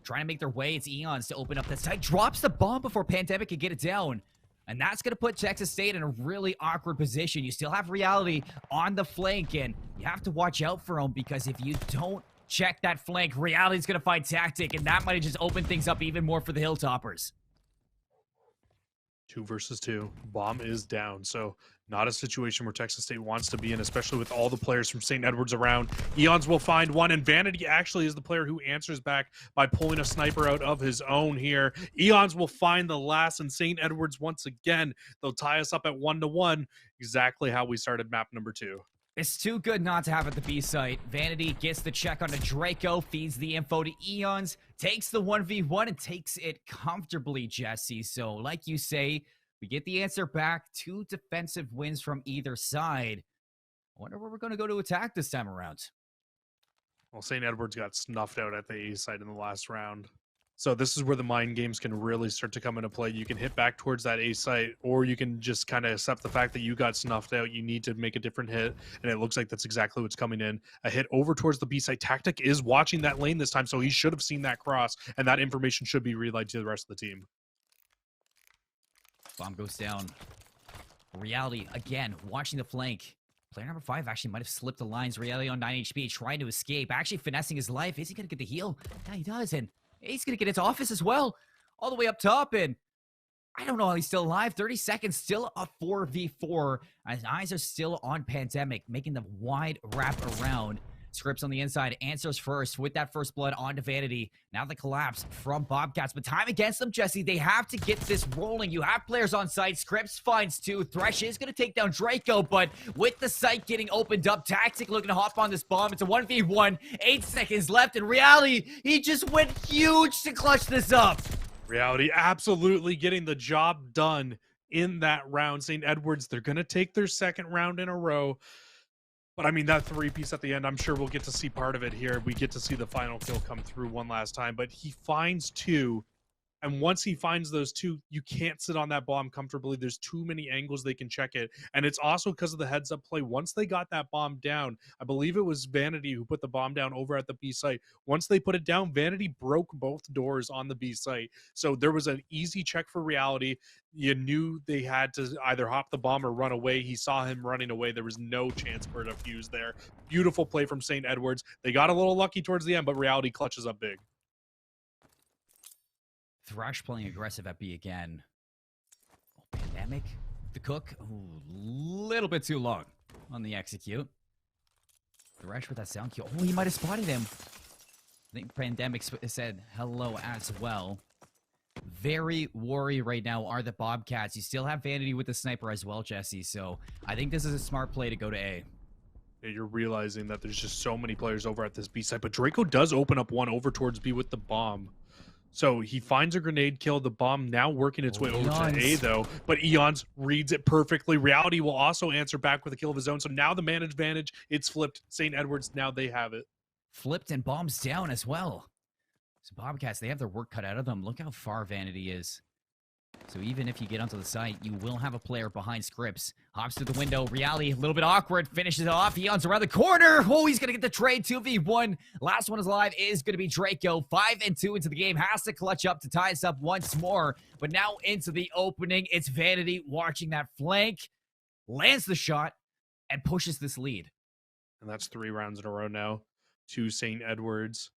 Trying to make their way. It's Eons to open up that site. Drops the bomb before Pandemic can get it down. And that's going to put Texas State in a really awkward position. You still have Reality on the flank, and you have to watch out for him because if you don't check that flank, Reality's going to find Tactic, and that might have just opened things up even more for the Hilltoppers. 2 versus 2. Bomb is down, so not a situation where Texas State wants to be in, especially with all the players from St. Edwards around. Eons will find one, and Vanity actually is the player who answers back by pulling a sniper out of his own here. Eons will find the last, and St. Edwards once again, they'll tie us up at 1-1, exactly how we started map number 2. It's too good not to have at the B site. Vanity gets the check on a Draco, feeds the info to Eons, takes the 1v1, and takes it comfortably, Jesse. So, like you say, we get the answer back. 2 defensive wins from either side. I wonder where we're going to go to attack this time around. Well, St. Edwards got snuffed out at the A site in the last round. So this is where the mind games can really start to come into play. You can hit back towards that A site, or you can just kind of accept the fact that you got snuffed out. You need to make a different hit, and it looks like that's exactly what's coming in. A hit over towards the B site. Tactic is watching that lane this time, so he should have seen that cross, and that information should be relayed to the rest of the team. Bomb goes down. Reality, again, watching the flank. Player number 5 actually might have slipped the lines. Reality on 9 HP, trying to escape. Actually finessing his life. Is he going to get the heal? Yeah, he does, and he's going to get into office as well. All the way up top, and I don't know how he's still alive. 30 seconds, still a 4v4. His eyes are still on Pandemic, making the wide wrap around. Scripps on the inside, answers first with that first blood onto Vanity. Now the collapse from Bobcats, but time against them, Jesse. They have to get this rolling. You have players on site. Scripps finds 2. Thresh is going to take down Draco, but with the site getting opened up, Tactic looking to hop on this bomb. It's a 1v1, 8 seconds left. In reality, he just went huge to clutch this up. Reality absolutely getting the job done in that round. St. Edwards, they're going to take their second round in a row. But I mean, that 3-piece at the end, I'm sure we'll get to see part of it here. We get to see the final kill come through one last time, but he finds 2. And once he finds those 2, you can't sit on that bomb comfortably. There's too many angles they can check it. And it's also because of the heads-up play. Once they got that bomb down, I believe it was Vanity who put the bomb down over at the B site. Once they put it down, Vanity broke both doors on the B site. So there was an easy check for Reality. You knew they had to either hop the bomb or run away. He saw him running away. There was no chance for a fuse there. Beautiful play from St. Edwards. They got a little lucky towards the end, but Reality clutches up big. Thresh playing aggressive at B again. Oh, Pandemic. The cook. A little bit too long on the execute. Thresh with that sound kill. Oh, he might have spotted him. I think Pandemic said hello as well. Very worried right now are the Bobcats. You still have Vanity with the sniper as well, Jesse. So I think this is a smart play to go to A. Yeah, you're realizing that there's just so many players over at this B side. But Draco does open up one over towards B with the bomb. So he finds a grenade kill, the bomb now working its way over to A, though. But Eons reads it perfectly. Reality will also answer back with a kill of his own. So now the man advantage, it's flipped. St. Edwards, now they have it. Flipped and bombs down as well. So Bobcats, they have their work cut out of them. Look how far Vanity is. So even if you get onto the site, you will have a player behind Scripps. Hops through the window. Reality, a little bit awkward. Finishes it off. Eon's around the corner. Oh, he's going to get the trade. 2v1. Last one is alive is going to be Draco. 5-2 into the game. Has to clutch up to tie us up once more. But now into the opening. It's Vanity watching that flank. Lands the shot and pushes this lead. And that's 3 rounds in a row now to St. Edwards.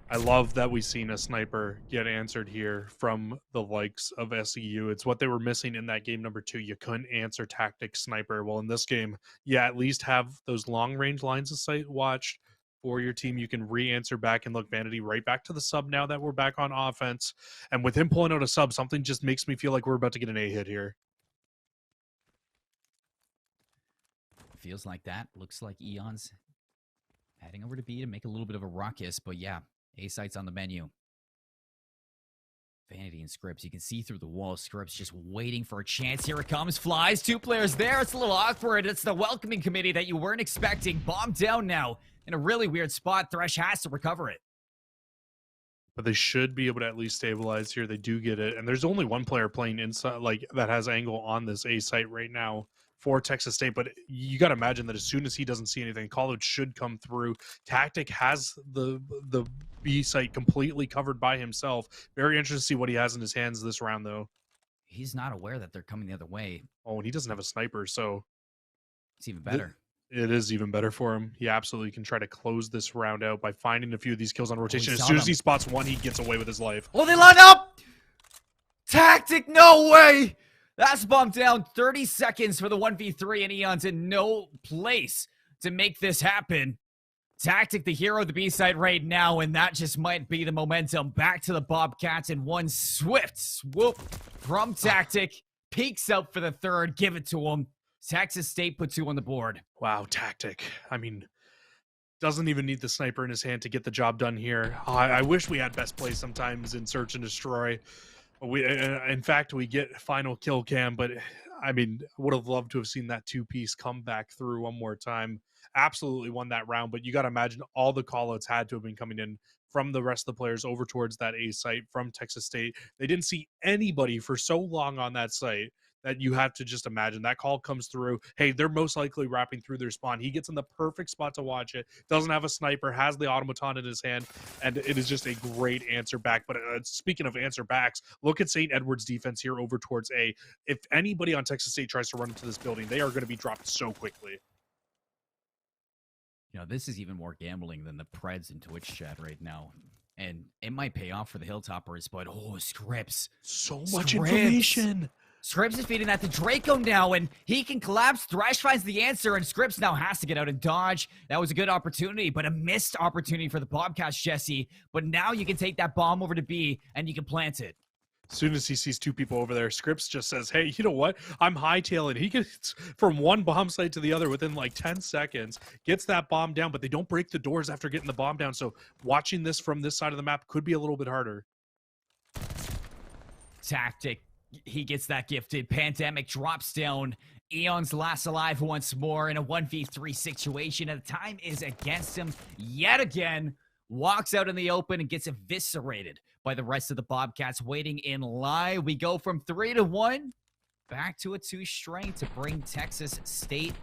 I love that we've seen a sniper get answered here from the likes of SEU. It's what they were missing in that game number 2. You couldn't answer tactic sniper. Well, in this game, at least have those long range lines of sight watched for your team. You can re-answer back and look Vanity right back to the sub now that we're back on offense. And with him pulling out a sub, something just makes me feel like we're about to get an A hit here. Feels like that. Looks like Eon's heading over to B to make a little bit of a ruckus, but yeah, A site's on the menu. Vanity and Scripps, you can see through the wall. Scripps just waiting for a chance. Here it comes, flies. 2 players there. It's a little awkward. It's the welcoming committee that you weren't expecting. Bomb down now in a really weird spot. Thresh has to recover it. But they should be able to at least stabilize here. They do get it. And there's only one player playing inside, like, that has angle on this A site right now for Texas State. But you got to imagine that as soon as he doesn't see anything, College should come through. Tactic has the B site completely covered by himself. Very interested to see what he has in his hands this round, though. He's not aware that they're coming the other way. Oh, and he doesn't have a sniper, so it's even better. It is even better for him. He absolutely can try to close this round out by finding a few of these kills on rotation. As soon as he spots one, he gets away with his life. Oh, they line up! Tactic, no way! That's bumped down. 30 seconds for the 1v3, and Eon's in no place to make this happen. Tactic, the hero of the B side right now, and that just might be the momentum. Back to the Bobcats, and one swift swoop from Tactic. Peeks out for the 3rd. Give it to him. Texas State put 2 on the board. Wow, Tactic. I mean, doesn't even need the sniper in his hand to get the job done here. I wish we had best play sometimes in Search and Destroy. In fact, we get final kill cam, but I mean, would have loved to have seen that 2-piece come back through one more time. Absolutely won that round, but you got to imagine all the callouts had to have been coming in from the rest of the players over towards that A site from Texas State. They didn't see anybody for so long on that site that you have to just imagine that call comes through. Hey, they're most likely wrapping through their spawn. He gets in the perfect spot to watch it. Doesn't have a sniper, has the automaton in his hand, and it is just a great answer back. But speaking of answer backs, look at St. Edward's defense here over towards A. If anybody on Texas State tries to run into this building, they are going to be dropped so quickly. You know, this is even more gambling than the Preds in Twitch chat right now. And it might pay off for the Hilltoppers, but Scripps. So much information. Scripps is feeding that to Draco now, and he can collapse. Thresh finds the answer, and Scripps now has to get out and dodge. That was a good opportunity, but a missed opportunity for the Bobcats, Jesse. But now you can take that bomb over to B, and you can plant it. As soon as he sees 2 people over there, Scripps just says, hey, you know what? I'm hightailing. He gets from one bomb site to the other within like 10 seconds, gets that bomb down, but they don't break the doors after getting the bomb down. So watching this from this side of the map could be a little bit harder. Tactic. He gets that gifted. Pandemic drops down. Eon's last alive once more in a 1v3 situation, and the time is against him yet again. Walks out in the open and gets eviscerated by the rest of the Bobcats waiting in line. We go from 3-1 back to a 2 straight to bring Texas State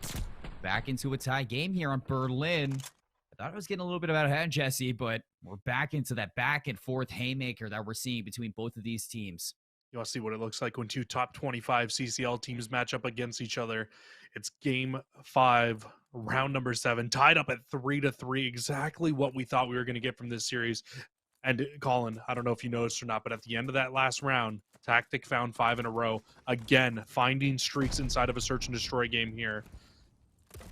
back into a tie game here on Berlin. I thought it was getting a little bit out of hand, Jesse, but we're back into that back and forth haymaker that we're seeing between both of these teams. You want to see what it looks like when 2 top 25 CCL teams match up against each other. It's game 5, round number 7, tied up at 3-3. Exactly what we thought we were going to get from this series. And Colin, I don't know if you noticed or not, but at the end of that last round, Tactic found 5 in a row. Again, finding streaks inside of a Search and Destroy game here.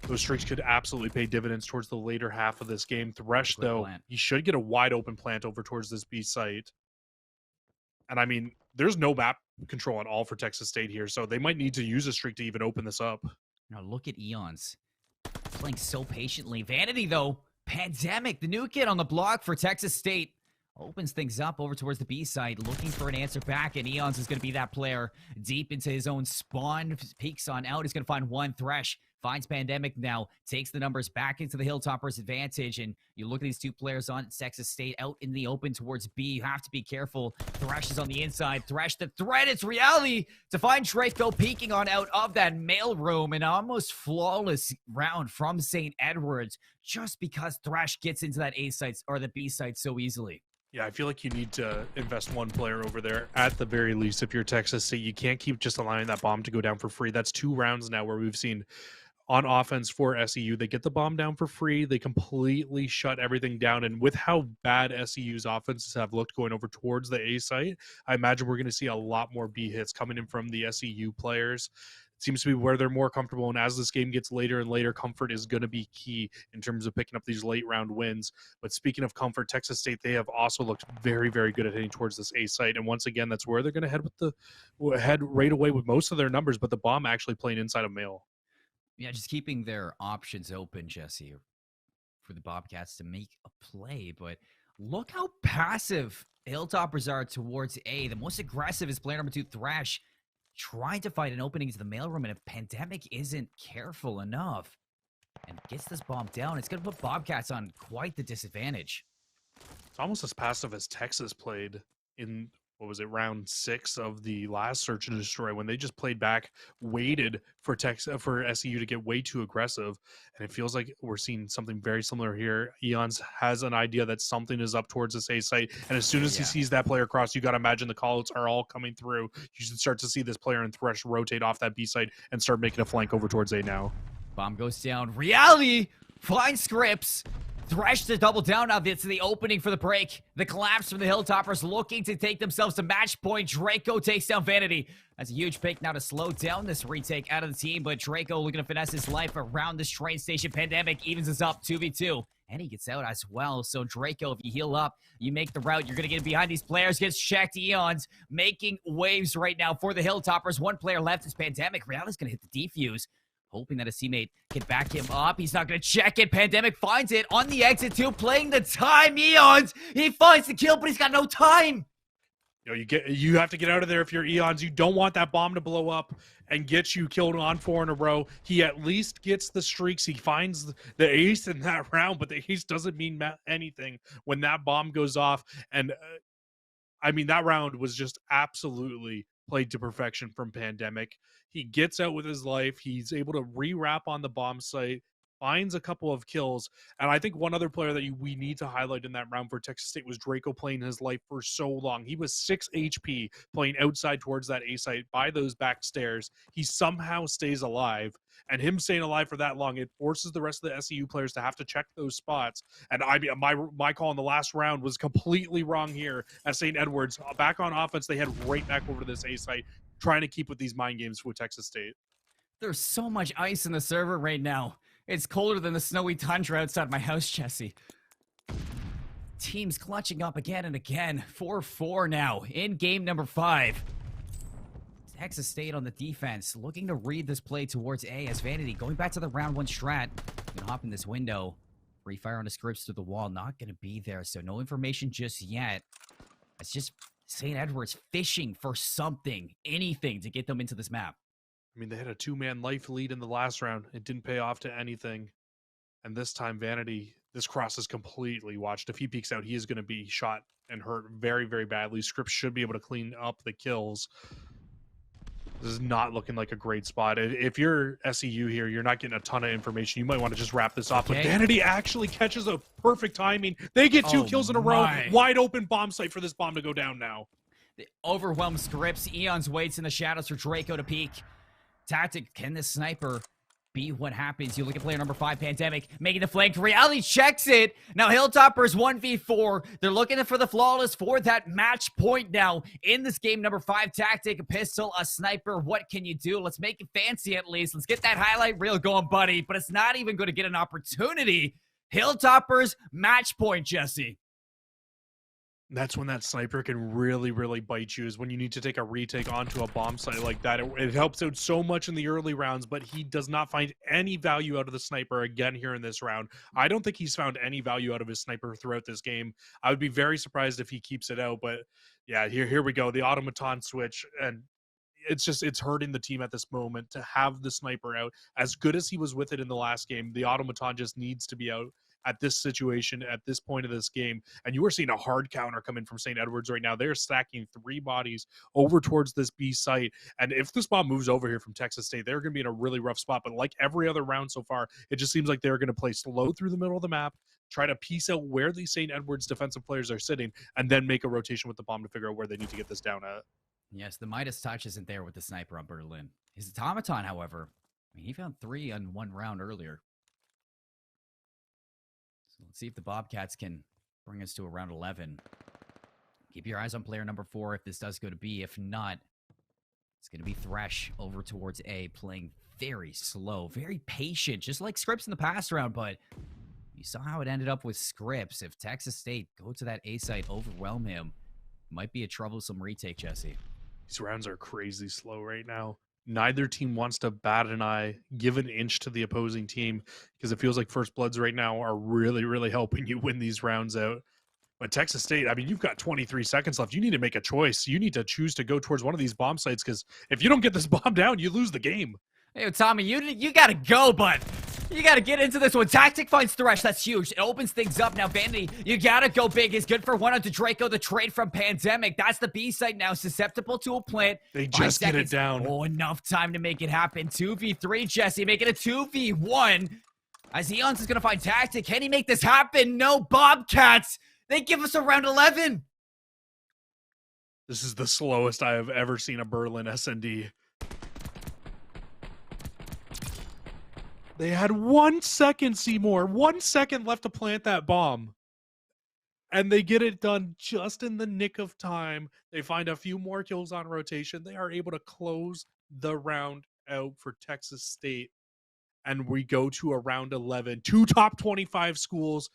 Those streaks could absolutely pay dividends towards the later half of this game. Thresh, though, he should get a wide open plant over towards this B site. And I mean, there's no map control at all for Texas State here, so they might need to use a streak to even open this up. Now look at Eons playing so patiently. Vanity, though, Pandemic, the new kid on the block for Texas State, opens things up over towards the B side, looking for an answer back, and Eons is going to be that player deep into his own spawn. Peeks on out. He's going to find one. Thresh finds Pandemic now, takes the numbers back into the Hilltoppers' advantage, and you look at these 2 players on Texas State out in the open towards B. You have to be careful. Thresh is on the inside. Thresh the threat. It's reality to find Draco peeking on out of that mail room. An almost flawless round from St. Edwards just because Thresh gets into that A site or the B site so easily. Yeah, I feel like you need to invest one player over there at the very least if you're Texas State. You can't keep just allowing that bomb to go down for free. That's 2 rounds now where we've seen on offense for SEU. They get the bomb down for free. They completely shut everything down. And with how bad SEU's offenses have looked going over towards the A site, I imagine we're going to see a lot more B hits coming in from the SEU players. It seems to be where they're more comfortable. And as this game gets later and later, comfort is going to be key in terms of picking up these late round wins. But speaking of comfort, Texas State, they have also looked very, very good at hitting towards this A site. And once again, that's where they're going to head right away with most of their numbers. But the bomb actually playing inside of Mail. Yeah, just keeping their options open, Jesse, for the Bobcats to make a play. But look how passive Hilltoppers are towards A. The most aggressive is player number 2, Thrash, trying to find an opening into the mailroom. And if Pandemic isn't careful enough and gets this bomb down, it's going to put Bobcats on quite the disadvantage. It's almost as passive as Texas played in, what was it, round 6 of the last Search and Destroy, when they just played back, waited for SEU to get way too aggressive. And it feels like we're seeing something very similar here. Eons has an idea that something is up towards this A site, and as soon as he sees that player cross, you got to imagine the callouts are all coming through. You should start to see this player in Thresh rotate off that B site and start making a flank over towards A now. Bomb goes down. Reality finds Scripps. Thresh to double down now. It's the opening for the break. The collapse from the Hilltoppers looking to take themselves to match point. Draco takes down Vanity. That's a huge pick now to slow down this retake out of the team, but Draco looking to finesse his life around this train station. Pandemic evens us up 2v2. And he gets out as well. So Draco, if you heal up, you make the route, you're going to get behind these players. Gets checked. Eons making waves right now for the Hilltoppers. One player left is Pandemic. Reality's going to hit the defuse, hoping that his teammate can back him up. He's not going to check it. Pandemic finds it on the exit too, playing the time. Eons, he finds the kill, but he's got no time. You have to get out of there if you're Eons. You don't want that bomb to blow up and get you killed on 4 in a row. He at least gets the streaks. He finds the ace in that round, but the ace doesn't mean anything when that bomb goes off. And I mean, that round was just absolutely played to perfection from Pandemic. He gets out with his life. He's able to re-wrap on the bomb site, finds a couple of kills. And I think one other player that we need to highlight in that round for Texas State was Draco, playing his life for so long. He was 6 HP playing outside towards that A site by those back stairs. He somehow stays alive. And him staying alive for that long, it forces the rest of the SEU players to have to check those spots. And my call in the last round was completely wrong here at St. Edwards. Back on offense, they head right back over to this A site, trying to keep with these mind games with Texas State. There's so much ice in the server right now. It's colder than the snowy tundra outside my house, Jesse. Teams clutching up again and again. 4-4 now in game number 5. Texas State on the defense, looking to read this play towards A as Vanity going back to the round 1 strat. Gonna hop in this window. Free fire on the scripts through the wall, not gonna be there, so no information just yet. It's just St. Edwards fishing for something, anything to get them into this map. I mean, they had a 2-man life lead in the last round. It didn't pay off to anything. And this time, Vanity, this cross is completely watched. If he peeks out, he is going to be shot and hurt very, very badly. Scripps should be able to clean up the kills. This is not looking like a great spot. If you're SEU here, you're not getting a ton of information. You might want to just wrap this off. But Vanity actually catches a perfect timing. They get 2 kills in a row. Wide open bomb site for this bomb to go down now. The overwhelmed Scripps. Eons waits in the shadows for Draco to peek. Tactic, can this sniper be what happens? You look at player number 5, Pandemic, making the flank. Reality checks it. Now Hilltoppers 1v4. They're looking for the flawless for that match point now in this game. Number 5, Tactic, a pistol, a sniper. What can you do? Let's make it fancy at least. Let's get that highlight reel going, buddy. But it's not even going to get an opportunity. Hilltoppers match point, Jesse. That's when that sniper can really, really bite you, is when you need to take a retake onto a bomb site like that. It helps out so much in the early rounds, but he does not find any value out of the sniper again here in this round. I don't think he's found any value out of his sniper throughout this game. I would be very surprised if he keeps it out, but yeah, here we go. The automaton switch, and it's hurting the team at this moment to have the sniper out. As good as he was with it in the last game, the automaton just needs to be out at this situation, at this point of this game. And you are seeing a hard counter come in from St. Edwards right now. They're stacking 3 bodies over towards this B site. And if this bomb moves over here from Texas State, they're going to be in a really rough spot. But like every other round so far, it just seems like they're going to play slow through the middle of the map, try to piece out where these St. Edwards defensive players are sitting, and then make a rotation with the bomb to figure out where they need to get this down at. Yes, the Midas touch isn't there with the sniper on Berlin. His automaton, however, I mean, he found 3 on 1 round earlier. So let's see if the Bobcats can bring us to around 11. Keep your eyes on player number 4 if this does go to B. If not, it's going to be Thresh over towards A, playing very slow, very patient, just like Scripps in the past round. But you saw how it ended up with Scripps. If Texas State go to that A site, overwhelm him, might be a troublesome retake, Jesse. These rounds are crazy slow right now. Neither team wants to bat an eye, give an inch to the opposing team, because it feels like First Bloods right now are really, really helping you win these rounds out. But Texas State, I mean, you've got 23 seconds left. You need to make a choice. You need to choose to go towards one of these bomb sites, because if you don't get this bomb down, you lose the game. Hey, Tommy, you got to go, bud. You got to get into this one. Tactic finds Thresh. That's huge. It opens things up. Now, Vanity, you got to go big. Is good for 1 onto Draco. The trade from Pandemic. That's the B site now. Susceptible to a plant. They just get it down. Oh, enough time to make it happen. 2v3, Jesse. Make it a 2v1. As Eons is going to find Tactic. Can he make this happen? No, Bobcats. They give us a round 11. This is the slowest I have ever seen a Berlin SND. They had 1 second, Seymour. 1 second left to plant that bomb. And they get it done just in the nick of time. They find a few more kills on rotation. They are able to close the round out for Texas State. And we go to a round 11. 2 top 25 schools.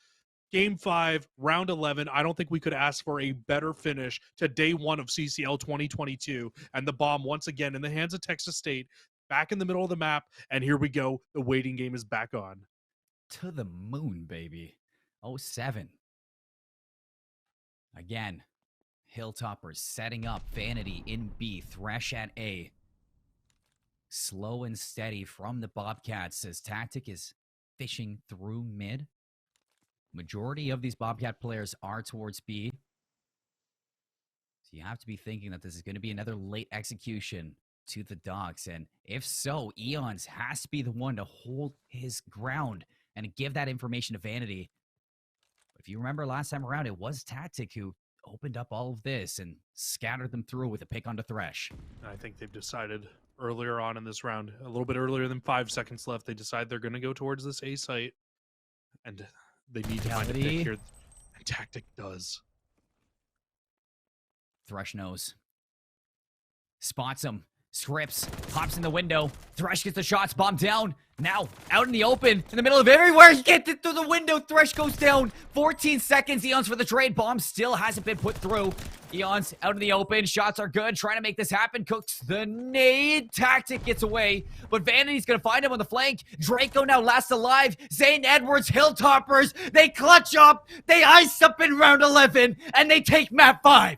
Game 5, round 11. I don't think we could ask for a better finish to day 1 of CCL 2022. And the bomb once again in the hands of Texas State. Back in the middle of the map, and here we go. The waiting game is back on. To the moon, baby. 07. Again, Hilltoppers setting up Vanity in B, Thresh at A. Slow and steady from the Bobcats as Tactic is fishing through mid. Majority of these Bobcat players are towards B. So you have to be thinking that this is going to be another late execution to the Dogs, and if so, Eons has to be the one to hold his ground and give that information to Vanity. But if you remember last time around, it was Tactic who opened up all of this and scattered them through with a pick onto Thresh. I think they've decided earlier on in this round, a little bit earlier than 5 seconds left, they decide they're going to go towards this A site, and they need to find a pick here, and Tactic does. Thresh knows. Spots him. Scripps hops in the window. Thresh gets the shots, bomb down. Now, out in the open, in the middle of everywhere. He gets it through the window. Thresh goes down. 14 seconds. Eons for the trade. Bomb still hasn't been put through. Eons out in the open. Shots are good. Trying to make this happen. Cooks the nade. Tactic gets away. But Vanity's going to find him on the flank. Draco now last alive. Zane Edwards, Hilltoppers. They clutch up. They ice up in round 11. And they take map 5.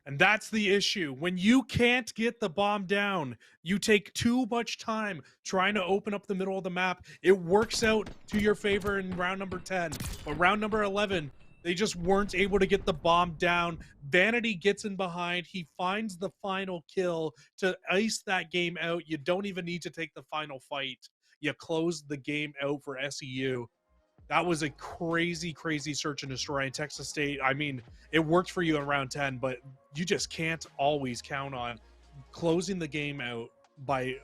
And that's the issue. When you can't get the bomb down, you take too much time trying to open up the middle of the map. It works out to your favor in round number 10. But round number 11, they just weren't able to get the bomb down. Vanity gets in behind. He finds the final kill to ice that game out. You don't even need to take the final fight. You close the game out for SEU. That was a crazy, crazy search and destroy in Texas State. I mean, it worked for you in round 10, but you just can't always count on closing the game out by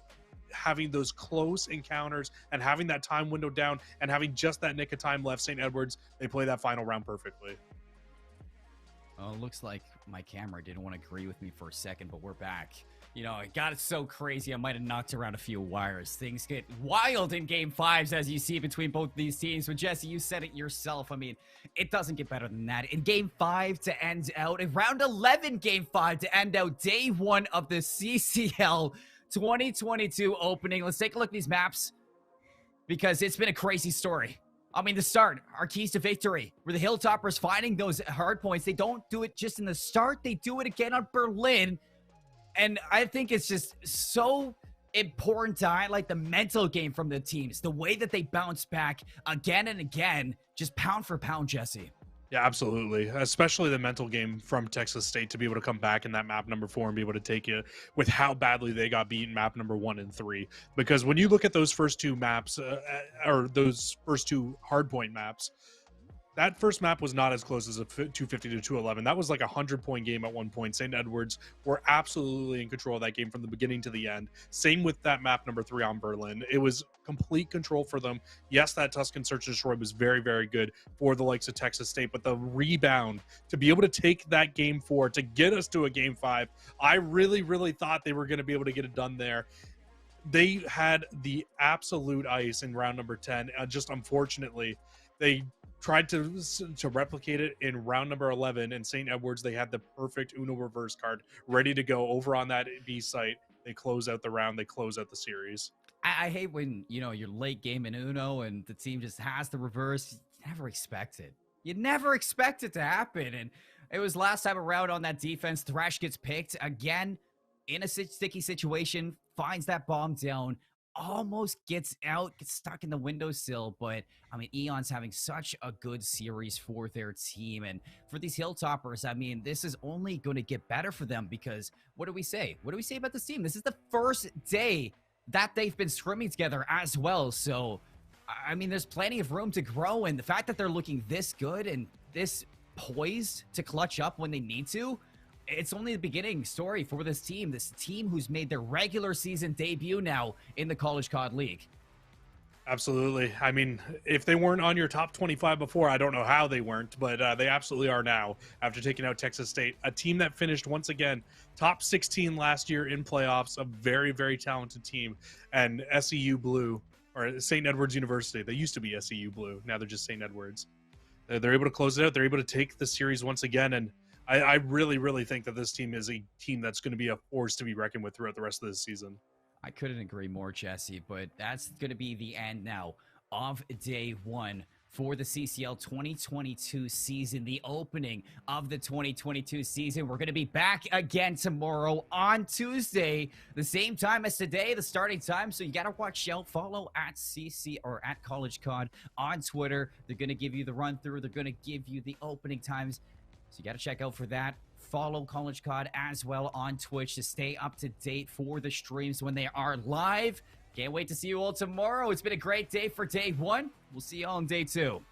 having those close encounters and having that time window down and having just that nick of time left. St. Edwards, they play that final round perfectly. Oh, it looks like my camera didn't want to agree with me for a second, but we're back. You know, it got so crazy, I might have knocked around a few wires. Things get wild in Game 5s, as you see between both these teams. But Jesse, you said it yourself. I mean, it doesn't get better than that. In Game 5 to end out, in round 11, Game 5 to end out day 1 of the CCL 2022 opening. Let's take a look at these maps, because it's been a crazy story. I mean, the start, our keys to victory, were the Hilltoppers finding those hard points. They don't do it just in the start. They do it again on Berlin. And I think it's just so important to highlight the mental game from the teams, the way that they bounce back again and again, just pound for pound, Jesse. Yeah, absolutely. Especially the mental game from Texas State to be able to come back in that map number 4 and be able to take it with how badly they got beaten map number 1 and 3. Because when you look at those first 2 maps, or those first 2 hardpoint maps, that first map was not as close as a 250 to 211. That was like a 100-point game at one point. St. Edwards were absolutely in control of that game from the beginning to the end. Same with that map number 3 on Berlin. It was complete control for them. Yes, that Tuscan Search and Destroy was very, very good for the likes of Texas State, but the rebound to be able to take that game 4 to get us to a game 5, I really, really thought they were going to be able to get it done there. They had the absolute ice in round number 10. Just unfortunately, they tried to replicate it in round number 11, and St. Edwards, they had the perfect Uno reverse card ready to go over on that B site. They close out the round. They close out the series. I hate when, you know, you're late game in Uno and the team just has the reverse. You never expect it. You never expect it to happen. And it was last time around on that defense. Thresh gets picked again in a sticky situation, finds that bomb down, almost gets out, gets stuck in the windowsill. But I mean, Eon's having such a good series for their team. And for these Hilltoppers, I mean, this is only going to get better for them because what do we say? What do we say about this team? This is the first day that they've been scrimming together as well. So, I mean, there's plenty of room to grow. And the fact that they're looking this good and this poised to clutch up when they need to, it's only the beginning story for this team who's made their regular season debut now in the College COD League. Absolutely. I mean, if they weren't on your top 25 before, I don't know how they weren't, but they absolutely are now after taking out Texas State, a team that finished once again top 16 last year in playoffs, a very, very talented team. And SEU Blue, or St. Edwards University, they used to be SEU Blue, now they're just St. Edwards. They're able to close it out. They're able to take the series once again, and I really, really think that this team is a team that's going to be a force to be reckoned with throughout the rest of this season. I couldn't agree more, Jesse, but that's going to be the end now of day 1 for the CCL 2022 season, the opening of the 2022 season. We're going to be back again tomorrow on Tuesday, the same time as today, the starting time. So you got to watch out, follow at CC or at College COD on Twitter. They're going to give you the run through. They're going to give you the opening times. So you got to check out for that. Follow College COD as well on Twitch to stay up to date for the streams when they are live. Can't wait to see you all tomorrow. It's been a great day for day 1. We'll see you all on day 2.